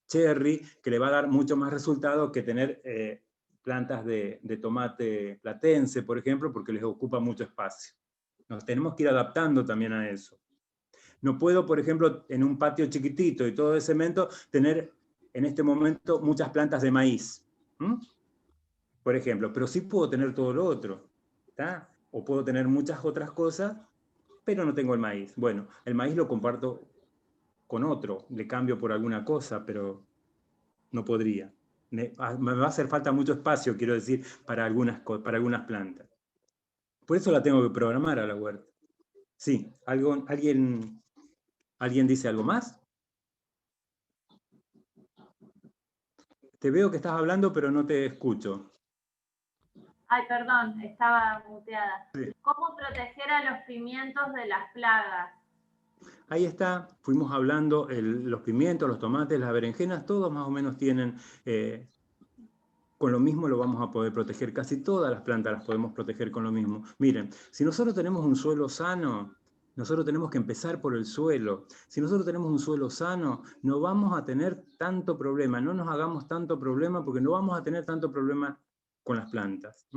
cherry, que le va a dar mucho más resultado que tener plantas de tomate platense, por ejemplo, porque les ocupa mucho espacio. Nos tenemos que ir adaptando también a eso. No puedo, por ejemplo, en un patio chiquitito y todo de cemento, tener en este momento muchas plantas de maíz, por ejemplo, pero sí puedo tener todo lo otro, ¿tá? O puedo tener muchas otras cosas, pero no tengo el maíz. Bueno, el maíz lo comparto con otro, le cambio por alguna cosa, pero no podría. Me va a hacer falta mucho espacio, quiero decir, para algunas plantas. Por eso la tengo que programar a la huerta. Sí, ¿alguien dice algo más? Te veo que estás hablando, pero no te escucho. Ay, perdón, estaba muteada. Sí. ¿Cómo proteger a los pimientos de las plagas? Ahí está, fuimos hablando, los pimientos, los tomates, las berenjenas, todos más o menos tienen, con lo mismo lo vamos a poder proteger, casi todas las plantas las podemos proteger con lo mismo. Miren, si nosotros tenemos un suelo sano, nosotros tenemos que empezar por el suelo. Si nosotros tenemos un suelo sano, no vamos a tener tanto problema, no nos hagamos tanto problema porque no vamos a tener tanto problema con las plantas.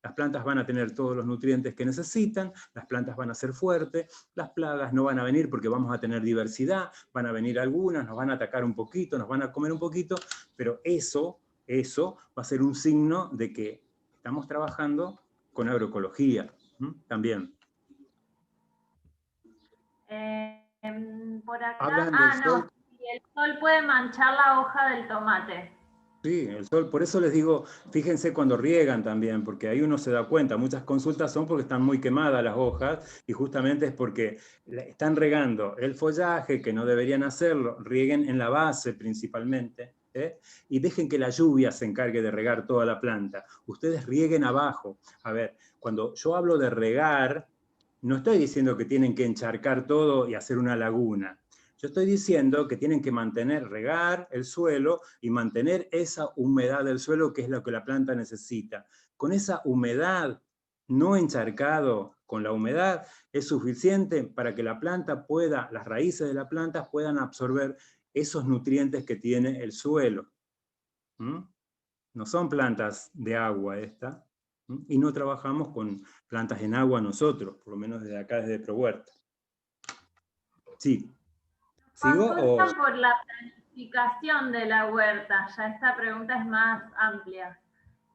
Las plantas van a tener todos los nutrientes que necesitan, las plantas van a ser fuertes, las plagas no van a venir porque vamos a tener diversidad, van a venir algunas, nos van a atacar un poquito, nos van a comer un poquito, pero eso va a ser un signo de que estamos trabajando con agroecología también. Por acá, no, el sol puede manchar la hoja del tomate. Sí, el sol, por eso les digo, fíjense cuando riegan también, porque ahí uno se da cuenta, muchas consultas son porque están muy quemadas las hojas, y justamente es porque están regando el follaje, que no deberían hacerlo, rieguen en la base principalmente, y dejen que la lluvia se encargue de regar toda la planta. Ustedes rieguen abajo. A ver, cuando yo hablo de regar, no estoy diciendo que tienen que encharcar todo y hacer una laguna. Yo estoy diciendo que tienen que regar el suelo y mantener esa humedad del suelo, que es lo que la planta necesita. Con esa humedad, no encharcado con la humedad, es suficiente para que la planta pueda, las raíces de la planta puedan absorber esos nutrientes que tiene el suelo. ¿Mm? No son plantas de agua esta, y no trabajamos con plantas en agua nosotros, por lo menos desde acá, desde ProHuerta. Sí. ¿Sigo? Consultan por la planificación de la huerta, ya esta pregunta es más amplia.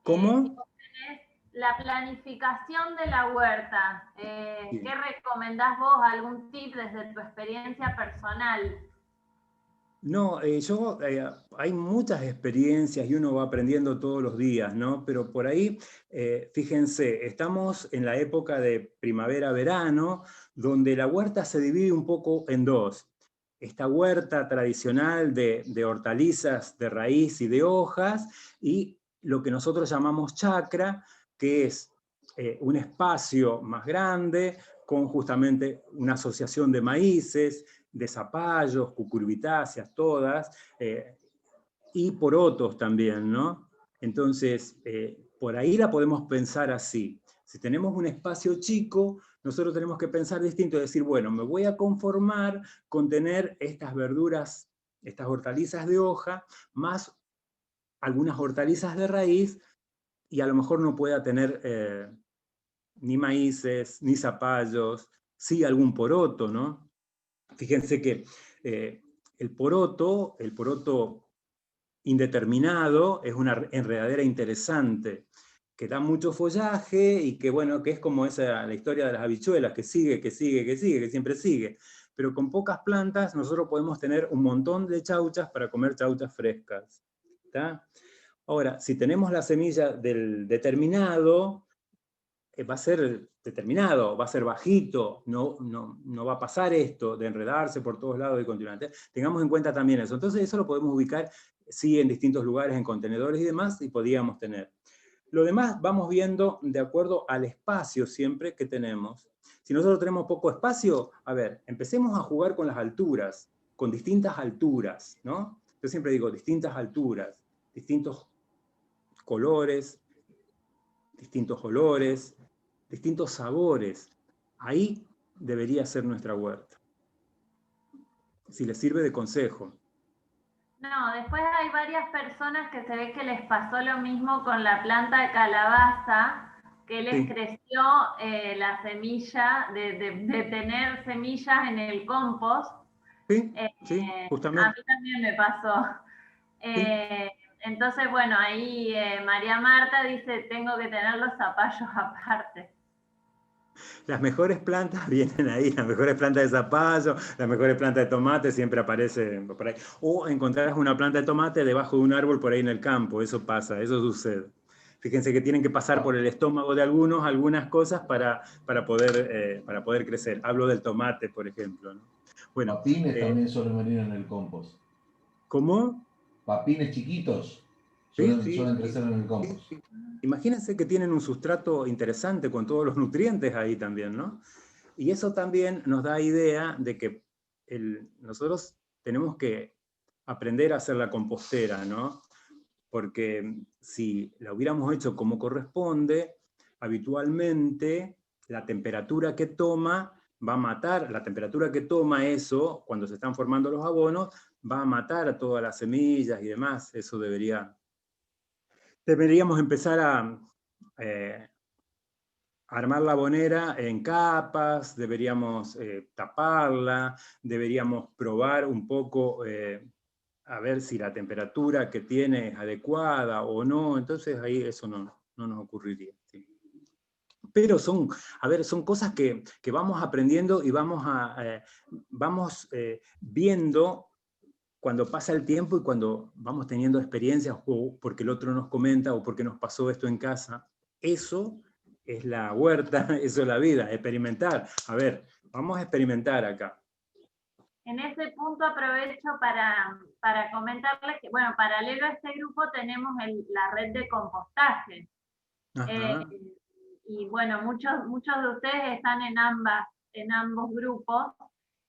¿Cómo? Si vos tenés la planificación de la huerta, Sí. ¿qué recomendás vos? ¿Algún tip desde tu experiencia personal? No, hay muchas experiencias y uno va aprendiendo todos los días, ¿no? Pero por ahí, fíjense, estamos en la época de primavera-verano, donde la huerta se divide un poco en dos. Esta huerta tradicional de hortalizas de raíz y de hojas, y lo que nosotros llamamos chacra, que es un espacio más grande, con justamente una asociación de maíces, de zapallos, cucurbitáceas, todas, y porotos también, ¿no? Entonces, por ahí la podemos pensar así. Si tenemos un espacio chico, nosotros tenemos que pensar distinto, decir, bueno, me voy a conformar con tener estas verduras, estas hortalizas de hoja, más algunas hortalizas de raíz, y a lo mejor no pueda tener ni maíces, ni zapallos, sí algún poroto, ¿no? Fíjense que el poroto indeterminado es una enredadera interesante, que da mucho follaje y que, bueno, que es como la historia de las habichuelas, que sigue, que sigue, que sigue, que siempre sigue. Pero con pocas plantas nosotros podemos tener un montón de chauchas para comer chauchas frescas. ¿Tá? Ahora, si tenemos la semilla del determinado, va a ser determinado, va a ser bajito, no va a pasar esto de enredarse por todos lados y continuamente. Tengamos en cuenta también eso. Entonces eso lo podemos ubicar, sí, en distintos lugares, en contenedores y demás, y podríamos tener. Lo demás vamos viendo de acuerdo al espacio siempre que tenemos. Si nosotros tenemos poco espacio, a ver, empecemos a jugar con las alturas, con distintas alturas, ¿no? Yo siempre digo distintas alturas, distintos colores, distintos olores, distintos sabores. Ahí debería ser nuestra huerta. Si les sirve de consejo. No, después hay varias personas que se ve que les pasó lo mismo con la planta de calabaza, que les creció la semilla, de tener semillas en el compost. Sí, sí, justamente. A mí también me pasó. Entonces, bueno, ahí María Marta dice, tengo que tener los zapallos aparte. Las mejores plantas vienen ahí, las mejores plantas de zapallo, las mejores plantas de tomate siempre aparecen por ahí. O encontrarás una planta de tomate debajo de un árbol por ahí en el campo, eso pasa, eso sucede. Fíjense que tienen que pasar por el estómago de algunas cosas para poder crecer. Hablo del tomate, por ejemplo, ¿no? Bueno, papines también suelen venir en el compost. ¿Cómo? Papines chiquitos suelen crecer en el compost. Sí. Imagínense que tienen un sustrato interesante con todos los nutrientes ahí también, ¿no? Y eso también nos da idea de que nosotros tenemos que aprender a hacer la compostera, ¿no? Porque si la hubiéramos hecho como corresponde, habitualmente la temperatura que toma va a matar, la temperatura que toma eso, cuando se están formando los abonos, va a matar a todas las semillas y demás. Eso deberíamos empezar a armar la abonera en capas, deberíamos taparla, deberíamos probar un poco a ver si la temperatura que tiene es adecuada o no. Entonces ahí eso no nos ocurriría. ¿Sí? Pero son cosas que vamos aprendiendo y vamos viendo cuando pasa el tiempo y cuando vamos teniendo experiencias, o porque el otro nos comenta, o porque nos pasó esto en casa. Eso es la huerta, eso es la vida, experimentar. A ver, vamos a experimentar acá. En ese punto aprovecho para comentarles que, bueno, paralelo a este grupo tenemos la red de compostaje. y bueno, muchos de ustedes están en ambos grupos.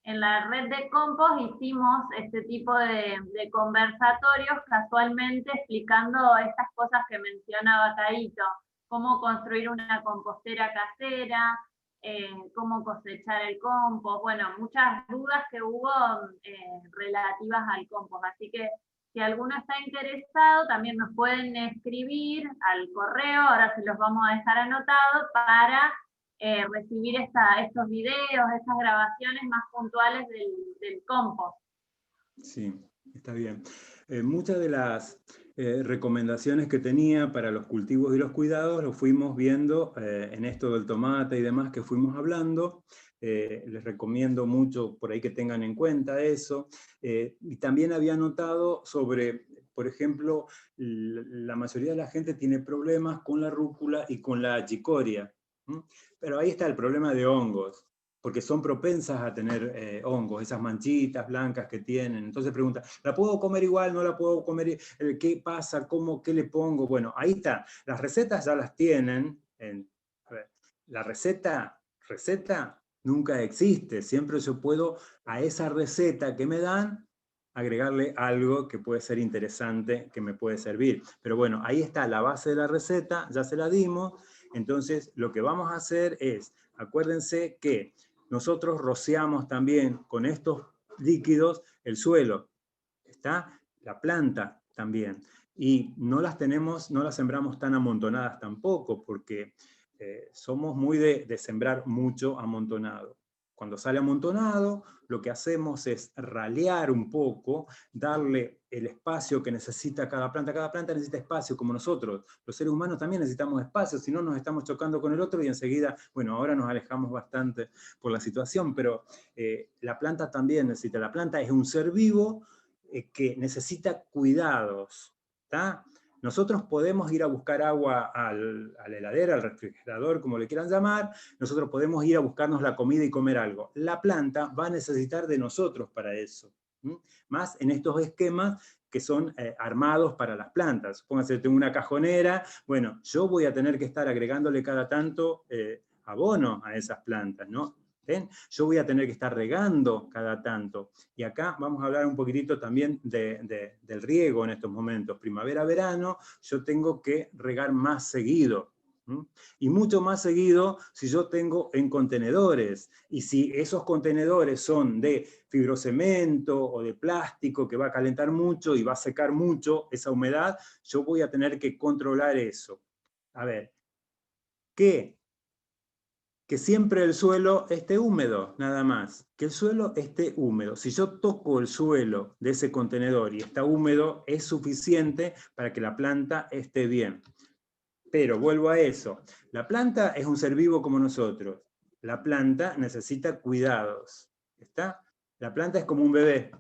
En la red de compost hicimos este tipo de conversatorios, casualmente explicando estas cosas que mencionaba Caíto, cómo construir una compostera casera, cómo cosechar el compost, bueno, muchas dudas que hubo relativas al compost. Así que si alguno está interesado, también nos pueden escribir al correo, ahora se los vamos a dejar anotados, para recibir estos videos, estas grabaciones más puntuales del compost. Sí, está bien. Muchas de las recomendaciones que tenía para los cultivos y los cuidados lo fuimos viendo en esto del tomate y demás que fuimos hablando. Les recomiendo mucho por ahí que tengan en cuenta eso. Y también había notado sobre, por ejemplo, la mayoría de la gente tiene problemas con la rúcula y con la chicoria. Pero ahí está el problema de hongos, porque son propensas a tener hongos, esas manchitas blancas que tienen. Entonces pregunta, ¿la puedo comer igual? ¿No la puedo comer? ¿Qué pasa? ¿Cómo? ¿Qué le pongo? Bueno, ahí está. Las recetas ya las tienen. A ver, la receta nunca existe. Siempre yo puedo a esa receta que me dan agregarle algo que puede ser interesante, que me puede servir. Pero bueno, ahí está la base de la receta, ya se la dimos. Entonces, lo que vamos a hacer es, acuérdense que nosotros rociamos también con estos líquidos el suelo, ¿está? La planta también. Y no las sembramos tan amontonadas tampoco, porque somos muy de sembrar mucho amontonado. Cuando sale amontonado, lo que hacemos es ralear un poco, darle el espacio que necesita cada planta. Cada planta necesita espacio, como nosotros. Los seres humanos también necesitamos espacio, si no nos estamos chocando con el otro y enseguida, bueno, ahora nos alejamos bastante por la situación, pero la planta también necesita. La planta es un ser vivo que necesita cuidados, ¿está? Nosotros podemos ir a buscar agua a la heladera, al refrigerador, como le quieran llamar. Nosotros podemos ir a buscarnos la comida y comer algo. La planta va a necesitar de nosotros para eso. Más en estos esquemas que son armados para las plantas. Supóngase, tengo una cajonera. Bueno, yo voy a tener que estar agregándole cada tanto abono a esas plantas, ¿no? ¿Ven? Yo voy a tener que estar regando cada tanto. Y acá vamos a hablar un poquitito también del riego en estos momentos. Primavera-verano, yo tengo que regar más seguido. Y mucho más seguido si yo tengo en contenedores. Y si esos contenedores son de fibrocemento o de plástico que va a calentar mucho y va a secar mucho esa humedad, yo voy a tener que controlar eso. A ver, ¿qué? Que siempre el suelo esté húmedo, nada más. Que el suelo esté húmedo. Si yo toco el suelo de ese contenedor y está húmedo, es suficiente para que la planta esté bien. Pero vuelvo a eso. La planta es un ser vivo como nosotros. La planta necesita cuidados. ¿Está? La planta es como un bebé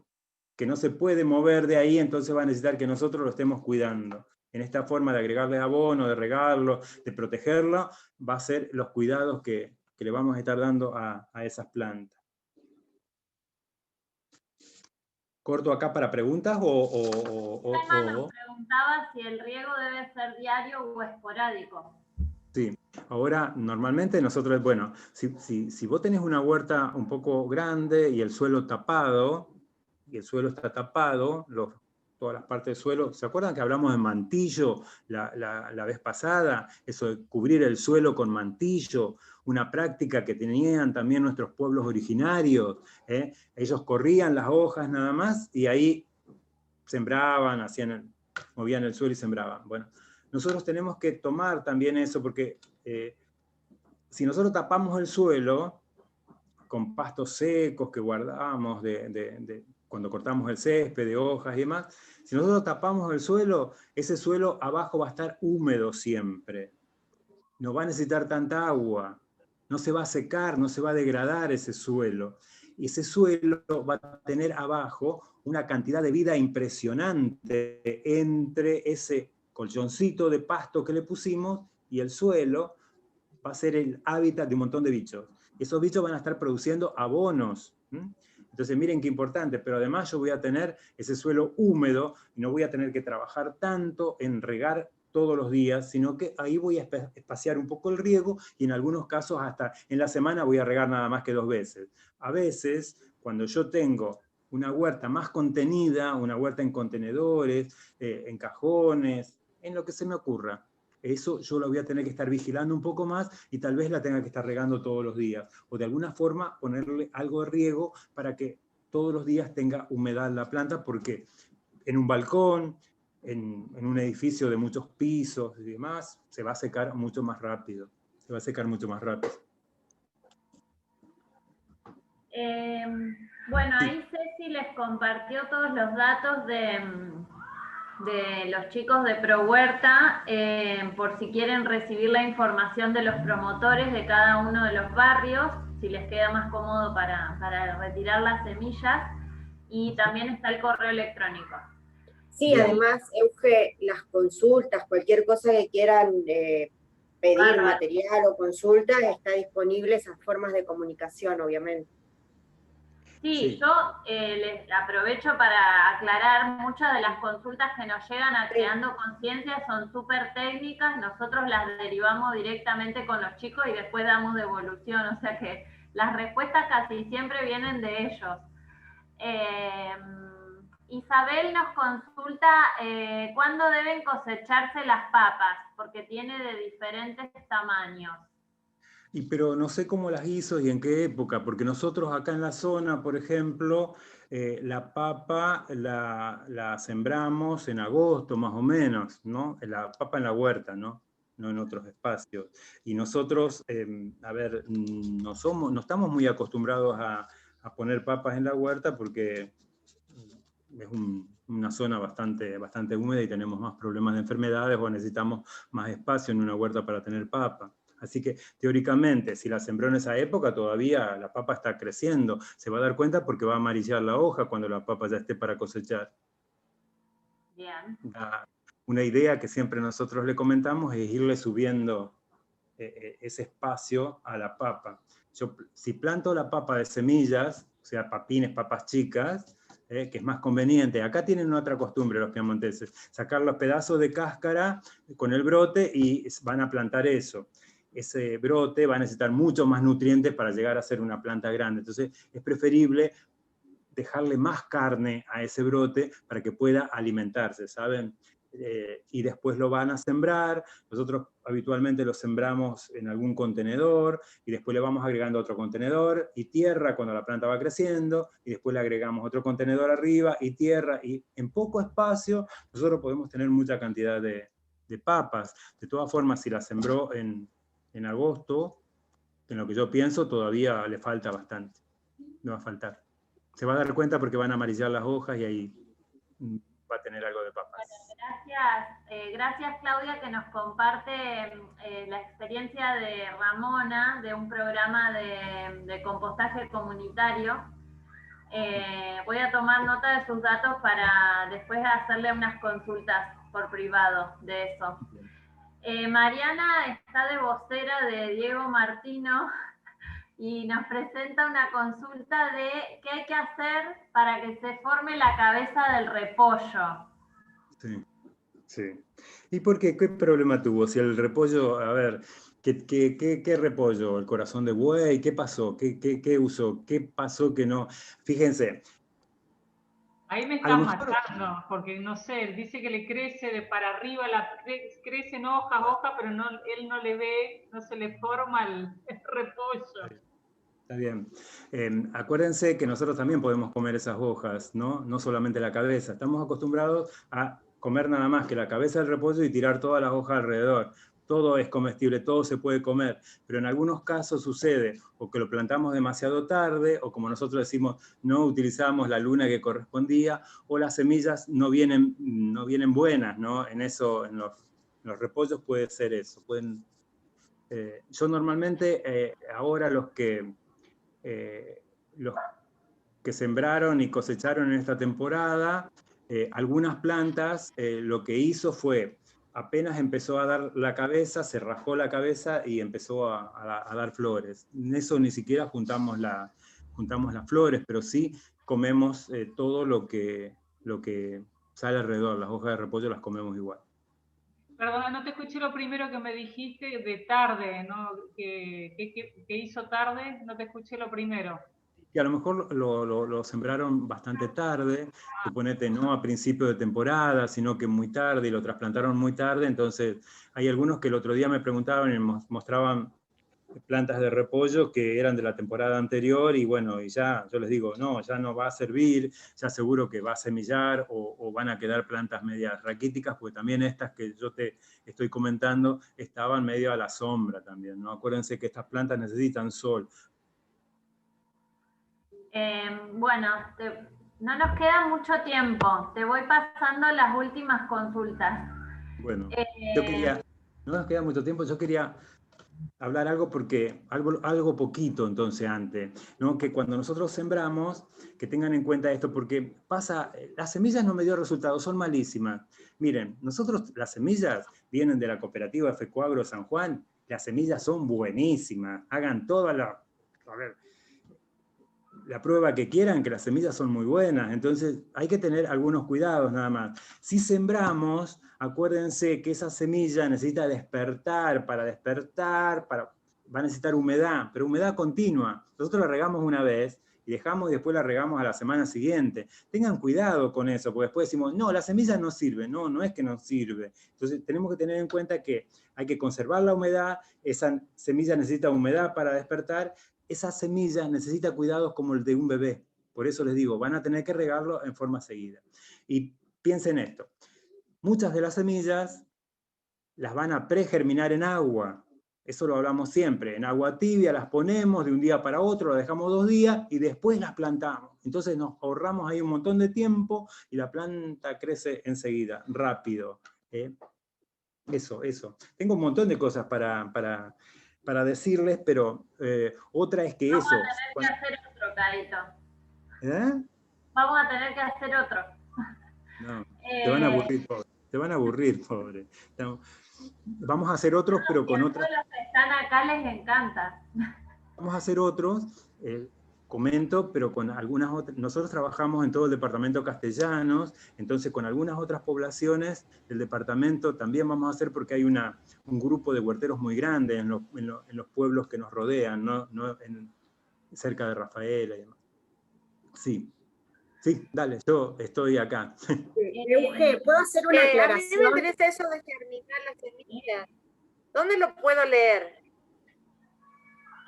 que no se puede mover de ahí, entonces va a necesitar que nosotros lo estemos cuidando. En esta forma de agregarle abono, de regarlo, de protegerlo, va a ser los cuidados que le vamos a estar dando a esas plantas. ¿Corto acá para preguntas Emma nos preguntaba si el riego debe ser diario o esporádico. Sí, ahora normalmente nosotros, bueno, si vos tenés una huerta un poco grande y el suelo tapado, y el suelo está tapado, todas las partes del suelo, ¿se acuerdan que hablamos de mantillo la vez pasada? Eso de cubrir el suelo con mantillo, una práctica que tenían también nuestros pueblos originarios. Ellos corrían las hojas nada más y ahí sembraban, movían el suelo y sembraban. Bueno, nosotros tenemos que tomar también eso porque si nosotros tapamos el suelo con pastos secos que guardamos cuando cortamos el césped, de hojas y demás, si nosotros tapamos el suelo, ese suelo abajo va a estar húmedo siempre. No va a necesitar tanta agua. No se va a secar, no se va a degradar ese suelo. Y ese suelo va a tener abajo una cantidad de vida impresionante entre ese colchoncito de pasto que le pusimos y el suelo va a ser el hábitat de un montón de bichos. Y esos bichos van a estar produciendo abonos. Entonces miren qué importante, pero además yo voy a tener ese suelo húmedo y no voy a tener que trabajar tanto en regar todos los días, sino que ahí voy a espaciar un poco el riego y en algunos casos hasta en la semana voy a regar nada más que 2 veces. A veces, cuando yo tengo una huerta más contenida, una huerta en contenedores, en cajones, en lo que se me ocurra, eso yo lo voy a tener que estar vigilando un poco más y tal vez la tenga que estar regando todos los días. O de alguna forma ponerle algo de riego para que todos los días tenga humedad la planta, porque en un balcón, en un edificio de muchos pisos y demás, se va a secar mucho más rápido. Se va a secar mucho más rápido. Bueno, ahí Ceci les compartió todos los datos de los chicos de ProHuerta, por si quieren recibir la información de los promotores de cada uno de los barrios, si les queda más cómodo para retirar las semillas, y también está el correo electrónico. Sí, además, Euge, las consultas, cualquier cosa que quieran pedir, material o consulta, está disponible esas formas de comunicación, obviamente. Sí, yo les aprovecho para aclarar, muchas de las consultas que nos llegan a Creando Conciencia son súper técnicas, nosotros las derivamos directamente con los chicos y después damos devolución, o sea que las respuestas casi siempre vienen de ellos. Isabel nos consulta cuándo deben cosecharse las papas, porque tiene de diferentes tamaños. Pero no sé cómo las hizo y en qué época, porque nosotros acá en la zona, por ejemplo, la papa la sembramos en agosto más o menos, ¿no? La papa en la huerta, ¿no? No en otros espacios. Y nosotros, a ver, no estamos muy acostumbrados a poner papas en la huerta porque es una zona bastante húmeda y tenemos más problemas de enfermedades o necesitamos más espacio en una huerta para tener papa. Así que, teóricamente, si la sembró en esa época, todavía la papa está creciendo. Se va a dar cuenta porque va a amarillar la hoja cuando la papa ya esté para cosechar. Bien. Una idea que siempre nosotros le comentamos es irle subiendo ese espacio a la papa. Yo, si planto la papa de semillas, o sea, papines, papas chicas, que es más conveniente. Acá tienen otra costumbre los piamonteses, sacar los pedazos de cáscara con el brote y van a plantar eso. Ese brote va a necesitar mucho más nutrientes para llegar a ser una planta grande. Entonces es preferible dejarle más carne a ese brote para que pueda alimentarse, ¿saben? Y después lo van a sembrar. Nosotros habitualmente lo sembramos en algún contenedor y después le vamos agregando otro contenedor y tierra cuando la planta va creciendo y después le agregamos otro contenedor arriba y tierra, y en poco espacio nosotros podemos tener mucha cantidad de papas. De todas formas, si la sembró en agosto, en lo que yo pienso, todavía le falta bastante. No va a faltar. Se va a dar cuenta porque van a amarillar las hojas y ahí va a tener algo de papas. Bueno, gracias Claudia, que nos comparte la experiencia de Ramona de un programa de compostaje comunitario. Voy a tomar nota de sus datos para después hacerle unas consultas por privado de eso. Mariana está de vocera de Diego Martino y nos presenta una consulta de qué hay que hacer para que se forme la cabeza del repollo. Sí, sí. ¿Y por qué? ¿Qué problema tuvo? Si el repollo, a ver, ¿qué repollo? ¿El corazón de buey? ¿Qué pasó? ¿Qué usó? ¿Qué pasó que no? Fíjense. Ahí me están matando, porque no sé, dice que le crece de para arriba, crecen hojas, pero no, él no le ve, no se le forma el repollo. Está bien. Acuérdense que nosotros también podemos comer esas hojas, ¿no? No solamente la cabeza. Estamos acostumbrados a comer nada más que la cabeza del repollo y tirar todas las hojas alrededor. Todo es comestible, todo se puede comer, pero en algunos casos sucede o que lo plantamos demasiado tarde, o como nosotros decimos, no utilizamos la luna que correspondía, o las semillas no vienen buenas, ¿no? En los repollos puede ser eso. Yo normalmente, ahora los que sembraron y cosecharon en esta temporada, algunas plantas, lo que hizo fue, apenas empezó a dar la cabeza, se rascó la cabeza y empezó a dar flores. En eso ni siquiera juntamos las flores, pero sí comemos todo lo que sale alrededor. Las hojas de repollo las comemos igual. Perdona, no te escuché lo primero que me dijiste de tarde, ¿no? Que hizo tarde, no te escuché lo primero. Y a lo mejor lo sembraron bastante tarde, suponete no a principio de temporada, sino que muy tarde, y lo trasplantaron muy tarde. Entonces hay algunos que el otro día me preguntaban y me mostraban plantas de repollo que eran de la temporada anterior, y bueno, y ya yo les digo, no, ya no va a servir, ya seguro que va a semillar, o van a quedar plantas medias raquíticas, porque también estas que yo te estoy comentando estaban medio a la sombra también, ¿no? Acuérdense que estas plantas necesitan sol. Bueno, no nos queda mucho tiempo. Te voy pasando las últimas consultas. Bueno, yo quería, no nos queda mucho tiempo, yo quería hablar algo porque, algo poquito entonces antes, ¿no? Que cuando nosotros sembramos, que tengan en cuenta esto, porque pasa, las semillas no me dio resultados, son malísimas. Miren, nosotros las semillas vienen de la cooperativa FECOAGRO San Juan, las semillas son buenísimas, hagan toda la prueba que quieran, que las semillas son muy buenas, entonces hay que tener algunos cuidados nada más. Si sembramos, acuérdense que esa semilla necesita despertar, va a necesitar humedad, pero humedad continua. Nosotros la regamos una vez y dejamos y después la regamos a la semana siguiente. Tengan cuidado con eso, porque después decimos, no, la semilla no sirve. No, no es que no sirve. Entonces tenemos que tener en cuenta que hay que conservar la humedad, esa semilla necesita humedad para despertar, esa semilla necesita cuidados como el de un bebé. Por eso les digo, van a tener que regarlo en forma seguida. Y piensen esto, muchas de las semillas las van a pregerminar en agua. Eso lo hablamos siempre. En agua tibia las ponemos de un día para otro, las dejamos 2 días y después las plantamos. Entonces nos ahorramos ahí un montón de tiempo y la planta crece enseguida, rápido. Eso. Tengo un montón de cosas para decirles, pero otra es que Vamos eso... Vamos a tener que hacer otro, Caíto. ¿Eh? Vamos a tener que hacer otro. No, te van a aburrir, pobre. Te van a aburrir, pobre. No, vamos a hacer otros, pero con otras... A los que están acá les encanta. Vamos a hacer otros, comento, pero con algunas otras... Nosotros trabajamos en todo el departamento castellanos, entonces con algunas otras poblaciones del departamento también vamos a hacer, porque hay un grupo de huerteros muy grande en los pueblos que nos rodean, ¿no? Cerca de Rafaela y demás. Sí, dale, yo estoy acá. Euge, ¿puedo hacer una aclaración? A mí me interesa eso de germinar las semillas. ¿Dónde lo puedo leer?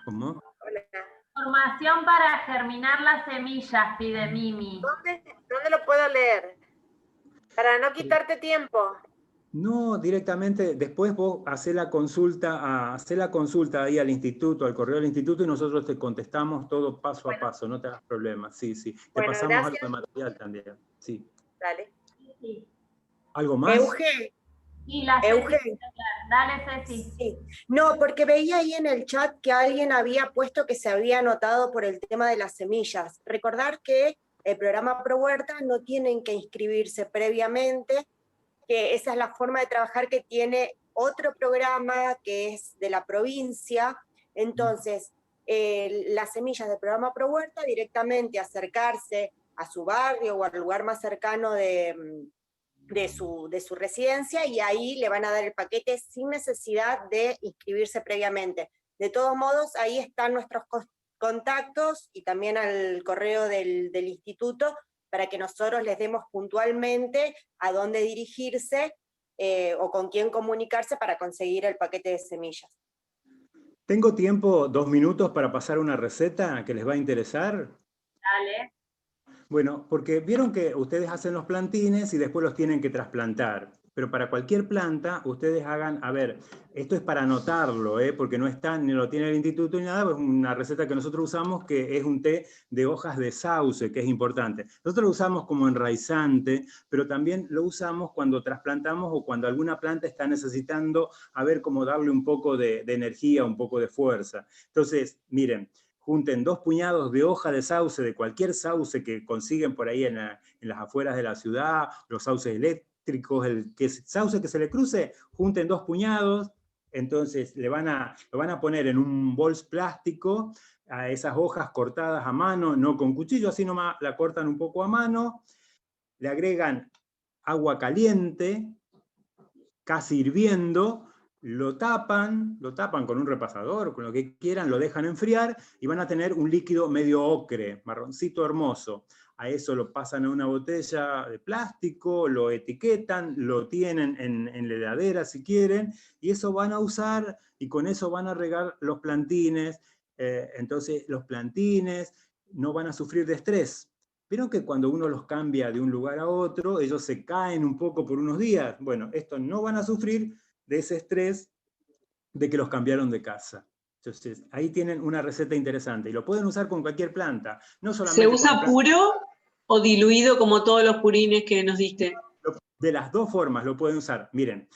¿Cómo? Hola. Información para germinar las semillas, pide Mimi. ¿Dónde lo puedo leer? Para no quitarte tiempo. No, directamente, después vos hacés la consulta ahí al instituto, al correo del instituto, y nosotros te contestamos todo paso a paso, no te hagas problemas. Sí. Te pasamos algo de material también. Sí. Dale. Sí. ¿Algo más? Euge. Y la Euge. Dale, Ceci. Sí. No, porque veía ahí en el chat que alguien había puesto que se había anotado por el tema de las semillas. Recordar que el programa Pro Huerta no tienen que inscribirse previamente, que esa es la forma de trabajar que tiene otro programa que es de la provincia. Entonces, las semillas del programa Pro Huerta, directamente acercarse a su barrio o al lugar más cercano de su residencia, y ahí le van a dar el paquete sin necesidad de inscribirse previamente. De todos modos, ahí están nuestros contactos y también al correo del instituto, para que nosotros les demos puntualmente a dónde dirigirse o con quién comunicarse para conseguir el paquete de semillas. ¿Tengo tiempo, 2 minutos, para pasar una receta que les va a interesar? Dale. Bueno, porque vieron que ustedes hacen los plantines y después los tienen que trasplantar. Pero para cualquier planta, ustedes hagan, a ver, esto es para anotarlo, porque no está, ni lo tiene el instituto ni nada, es una receta que nosotros usamos, que es un té de hojas de sauce, que es importante. Nosotros lo usamos como enraizante, pero también lo usamos cuando trasplantamos o cuando alguna planta está necesitando, a ver, cómo darle un poco de energía, un poco de fuerza. Entonces, miren, junten 2 puñados de hoja de sauce, de cualquier sauce que consiguen por ahí en las afueras de la ciudad, los sauces eléctricos, el sauce que se le cruce, junten 2 puñados, entonces lo van a poner en un bols plástico a esas hojas cortadas a mano, no con cuchillo, así nomás la cortan un poco a mano, le agregan agua caliente, casi hirviendo, lo tapan con un repasador, con lo que quieran, lo dejan enfriar y van a tener un líquido medio ocre, marroncito hermoso. A eso lo pasan a una botella de plástico, lo etiquetan, lo tienen en la heladera si quieren, y eso van a usar y con eso van a regar los plantines. Entonces los plantines no van a sufrir de estrés. Vieron que cuando uno los cambia de un lugar a otro, ellos se caen un poco por unos días. Bueno, estos no van a sufrir de ese estrés de que los cambiaron de casa. Entonces, ahí tienen una receta interesante y lo pueden usar con cualquier planta. No solamente ¿se usa puro o diluido como todos los purines que nos diste? De las dos formas lo pueden usar. Miren,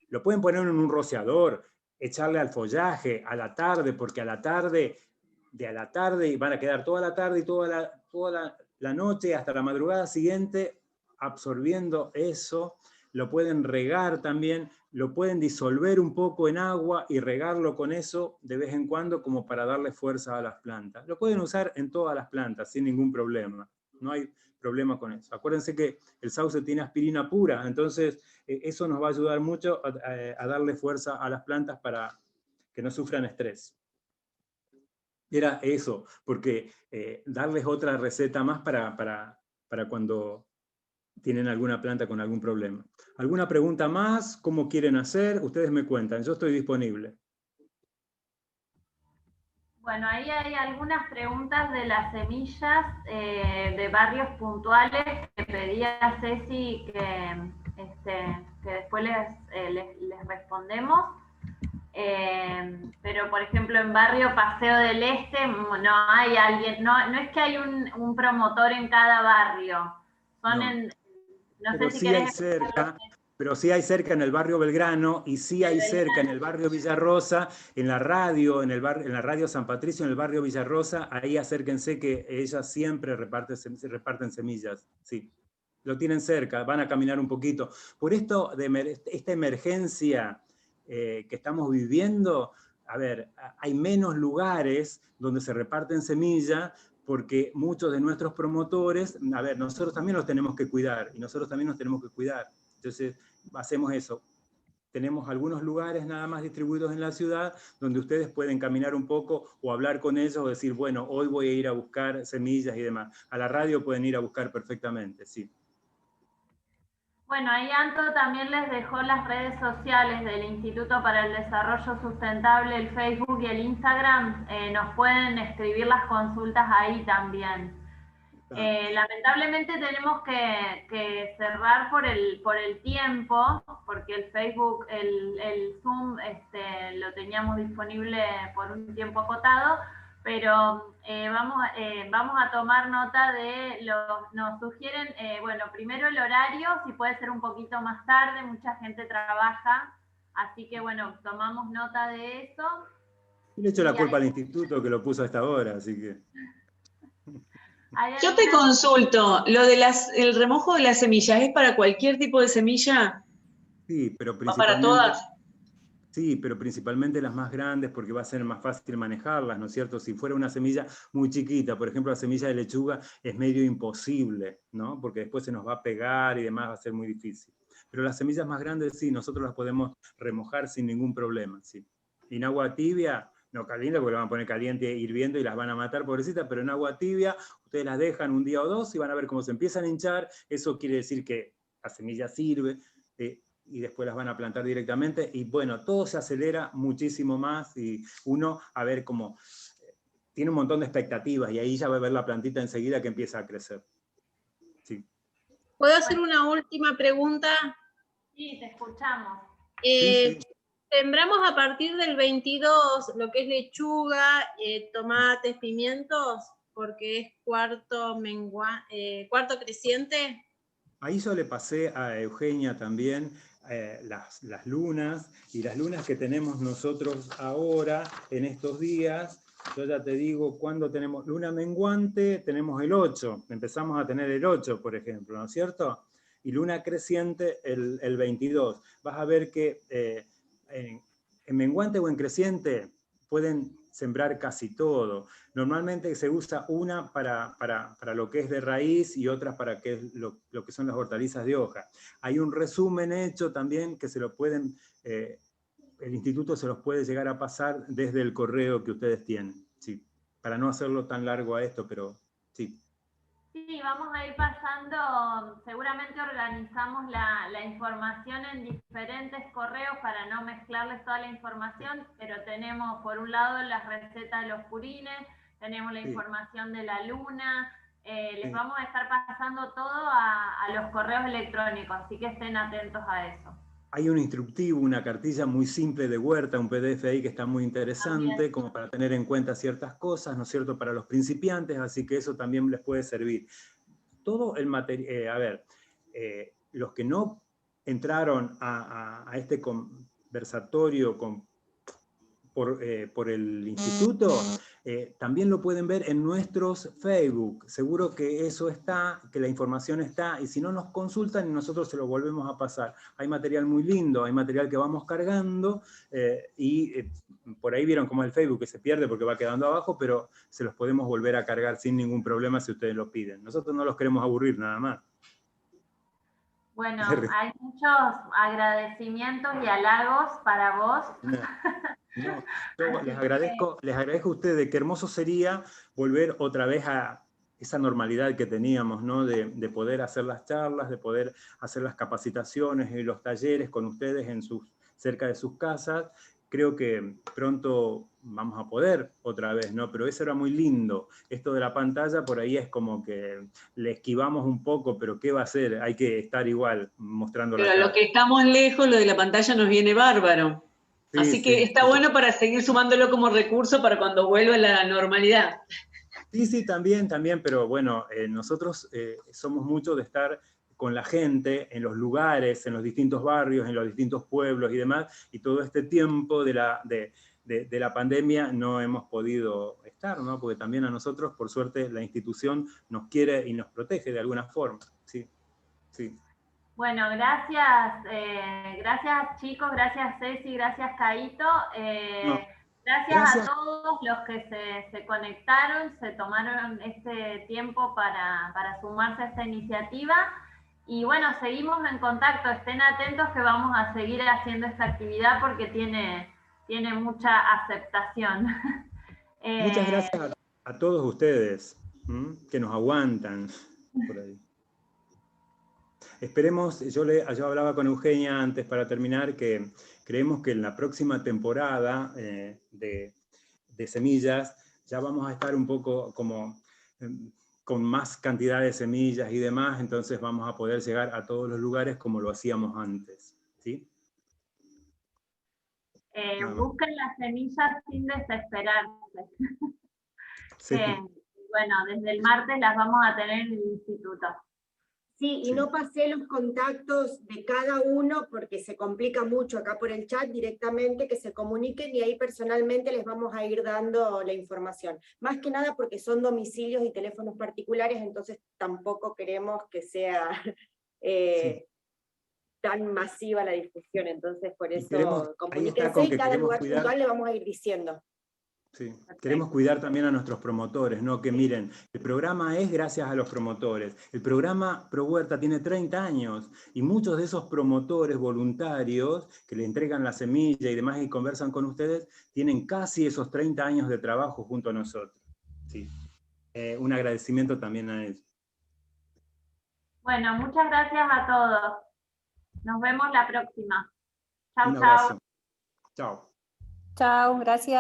lo pueden poner en un rociador, echarle al follaje, a la tarde, porque a la tarde van a quedar toda la tarde y toda la noche hasta la madrugada siguiente absorbiendo eso. Lo pueden regar también, lo pueden disolver un poco en agua y regarlo con eso de vez en cuando como para darle fuerza a las plantas. Lo pueden usar en todas las plantas sin ningún problema. No hay problema con eso. Acuérdense que el sauce tiene aspirina pura, entonces eso nos va a ayudar mucho a darle fuerza a las plantas para que no sufran estrés. Era eso, porque darles otra receta más para cuando tienen alguna planta con algún problema. ¿Alguna pregunta más? ¿Cómo quieren hacer? Ustedes me cuentan, yo estoy disponible. Bueno, ahí hay algunas preguntas de las semillas de barrios puntuales que pedía Ceci que después les respondemos. Pero por ejemplo en barrio Paseo del Este no hay alguien, no es que hay un promotor en cada barrio. Son no pero sé si sí hay cerca. Pero sí hay cerca en el barrio Belgrano y sí hay cerca en el barrio Villarrosa, en la radio San Patricio, en el barrio Villarrosa, ahí acérquense que ellas siempre reparten semillas, sí. Lo tienen cerca, van a caminar un poquito. Por esto, esta emergencia que estamos viviendo, a ver, hay menos lugares donde se reparten semillas porque muchos de nuestros promotores, a ver, nosotros también los tenemos que cuidar y nosotros también nos tenemos que cuidar. Entonces, hacemos eso. Tenemos algunos lugares nada más distribuidos en la ciudad donde ustedes pueden caminar un poco o hablar con ellos o decir, bueno, hoy voy a ir a buscar semillas y demás. A la radio pueden ir a buscar perfectamente, sí. Bueno, ahí Anto también les dejó las redes sociales del Instituto para el Desarrollo Sustentable, el Facebook y el Instagram. Nos pueden escribir las consultas ahí también. Lamentablemente tenemos que cerrar por el tiempo, porque el Facebook, el Zoom lo teníamos disponible por un tiempo acotado, pero vamos a tomar nota de nos sugieren, bueno, primero el horario, si puede ser un poquito más tarde, mucha gente trabaja, así que bueno, tomamos nota de eso. Le echo la culpa al instituto que lo puso a esta hora, así que... Yo te consulto, lo de el remojo de las semillas, ¿es para cualquier tipo de semilla? Sí, pero principalmente... ¿O para todas? Sí, pero principalmente las más grandes porque va a ser más fácil manejarlas, ¿no es cierto? Si fuera una semilla muy chiquita, por ejemplo, la semilla de lechuga es medio imposible, ¿no? Porque después se nos va a pegar y demás va a ser muy difícil. Pero las semillas más grandes sí, nosotros las podemos remojar sin ningún problema, sí. En agua tibia, no caliente porque la van a poner caliente hirviendo y las van a matar, pobrecitas, pero en agua tibia ustedes las dejan un día o dos y van a ver cómo se empiezan a hinchar, eso quiere decir que la semilla sirve, y después las van a plantar directamente, y bueno, todo se acelera muchísimo más, y uno, a ver cómo, tiene un montón de expectativas, y ahí ya va a ver la plantita enseguida que empieza a crecer. Sí. ¿Puedo hacer una última pregunta? Sí, te escuchamos. Sí. Sembramos a partir del 22 lo que es lechuga, tomates, pimientos, porque es cuarto creciente. Ahí yo le pasé a Eugenia también las lunas, y las lunas que tenemos nosotros ahora, en estos días, yo ya te digo, cuando tenemos luna menguante, tenemos el 8, empezamos a tener el 8, por ejemplo, ¿no es cierto? Y luna creciente el 22. Vas a ver que en menguante o en creciente pueden sembrar casi todo. Normalmente se usa una para lo que es de raíz y otra para lo que son las hortalizas de hoja. Hay un resumen hecho también que se lo pueden, el instituto se los puede llegar a pasar desde el correo que ustedes tienen. Sí, para no hacerlo tan largo a esto, pero sí. Sí, vamos a ir pasando, seguramente organizamos la información en diferentes correos para no mezclarles toda la información, pero tenemos por un lado las recetas de los purines, tenemos la información de la luna, les vamos a estar pasando todo a los correos electrónicos, así que estén atentos a eso. Hay un instructivo, una cartilla muy simple de huerta, un PDF ahí que está muy interesante, como para tener en cuenta ciertas cosas, ¿no es cierto?, para los principiantes, así que eso también les puede servir. Todo el material, los que no entraron a este conversatorio por el instituto, también lo pueden ver en nuestros Facebook. Seguro que eso está, que la información está, y si no nos consultan y nosotros se lo volvemos a pasar. Hay material muy lindo, hay material que vamos cargando, por ahí vieron cómo es el Facebook, que se pierde porque va quedando abajo, pero se los podemos volver a cargar sin ningún problema si ustedes lo piden. Nosotros no los queremos aburrir nada más. Bueno, hay muchos agradecimientos y halagos para vos. No, yo les agradezco a ustedes, qué hermoso sería volver otra vez a esa normalidad que teníamos, ¿no? De poder hacer las charlas, de poder hacer las capacitaciones y los talleres con ustedes cerca de sus casas. Creo que pronto vamos a poder otra vez, ¿no? Pero eso era muy lindo. Esto de la pantalla por ahí es como que le esquivamos un poco, pero ¿qué va a hacer? Hay que estar igual mostrando la cara. Pero a los que estamos lejos, lo de la pantalla nos viene bárbaro. Sí, así que está bueno para seguir sumándolo como recurso para cuando vuelva a la normalidad. Sí, también, pero bueno, nosotros somos mucho de estar con la gente, en los lugares, en los distintos barrios, en los distintos pueblos y demás, y todo este tiempo de la pandemia no hemos podido estar, ¿no? Porque también a nosotros, por suerte, la institución nos quiere y nos protege de alguna forma. Sí. Bueno, gracias chicos, gracias Ceci, gracias Caíto. Gracias a todos los que se conectaron, se tomaron este tiempo para sumarse a esta iniciativa. Y bueno, seguimos en contacto, estén atentos que vamos a seguir haciendo esta actividad porque tiene mucha aceptación. Muchas gracias a todos ustedes que nos aguantan por ahí. Esperemos, yo hablaba con Eugenia antes para terminar, que creemos que en la próxima temporada de semillas ya vamos a estar un poco como con más cantidad de semillas y demás, entonces vamos a poder llegar a todos los lugares como lo hacíamos antes, ¿sí? Busquen las semillas sin desesperarse. Sí. Bueno, desde el martes las vamos a tener en el instituto. Sí, y no pasé los contactos de cada uno porque se complica mucho acá por el chat directamente, que se comuniquen y ahí personalmente les vamos a ir dando la información. Más que nada porque son domicilios y teléfonos particulares, entonces tampoco queremos que sea tan masiva la difusión, entonces por eso comuníquense y cada lugar puntual le vamos a ir diciendo. Sí. Queremos cuidar también a nuestros promotores, ¿no? Que miren, el programa es gracias a los promotores. El programa Pro Huerta tiene 30 años y muchos de esos promotores voluntarios que le entregan la semilla y demás y conversan con ustedes, tienen casi esos 30 años de trabajo junto a nosotros. Sí. Un agradecimiento también a ellos. Bueno, muchas gracias a todos. Nos vemos la próxima. Chau, Un abrazo. Chao. Chao, gracias.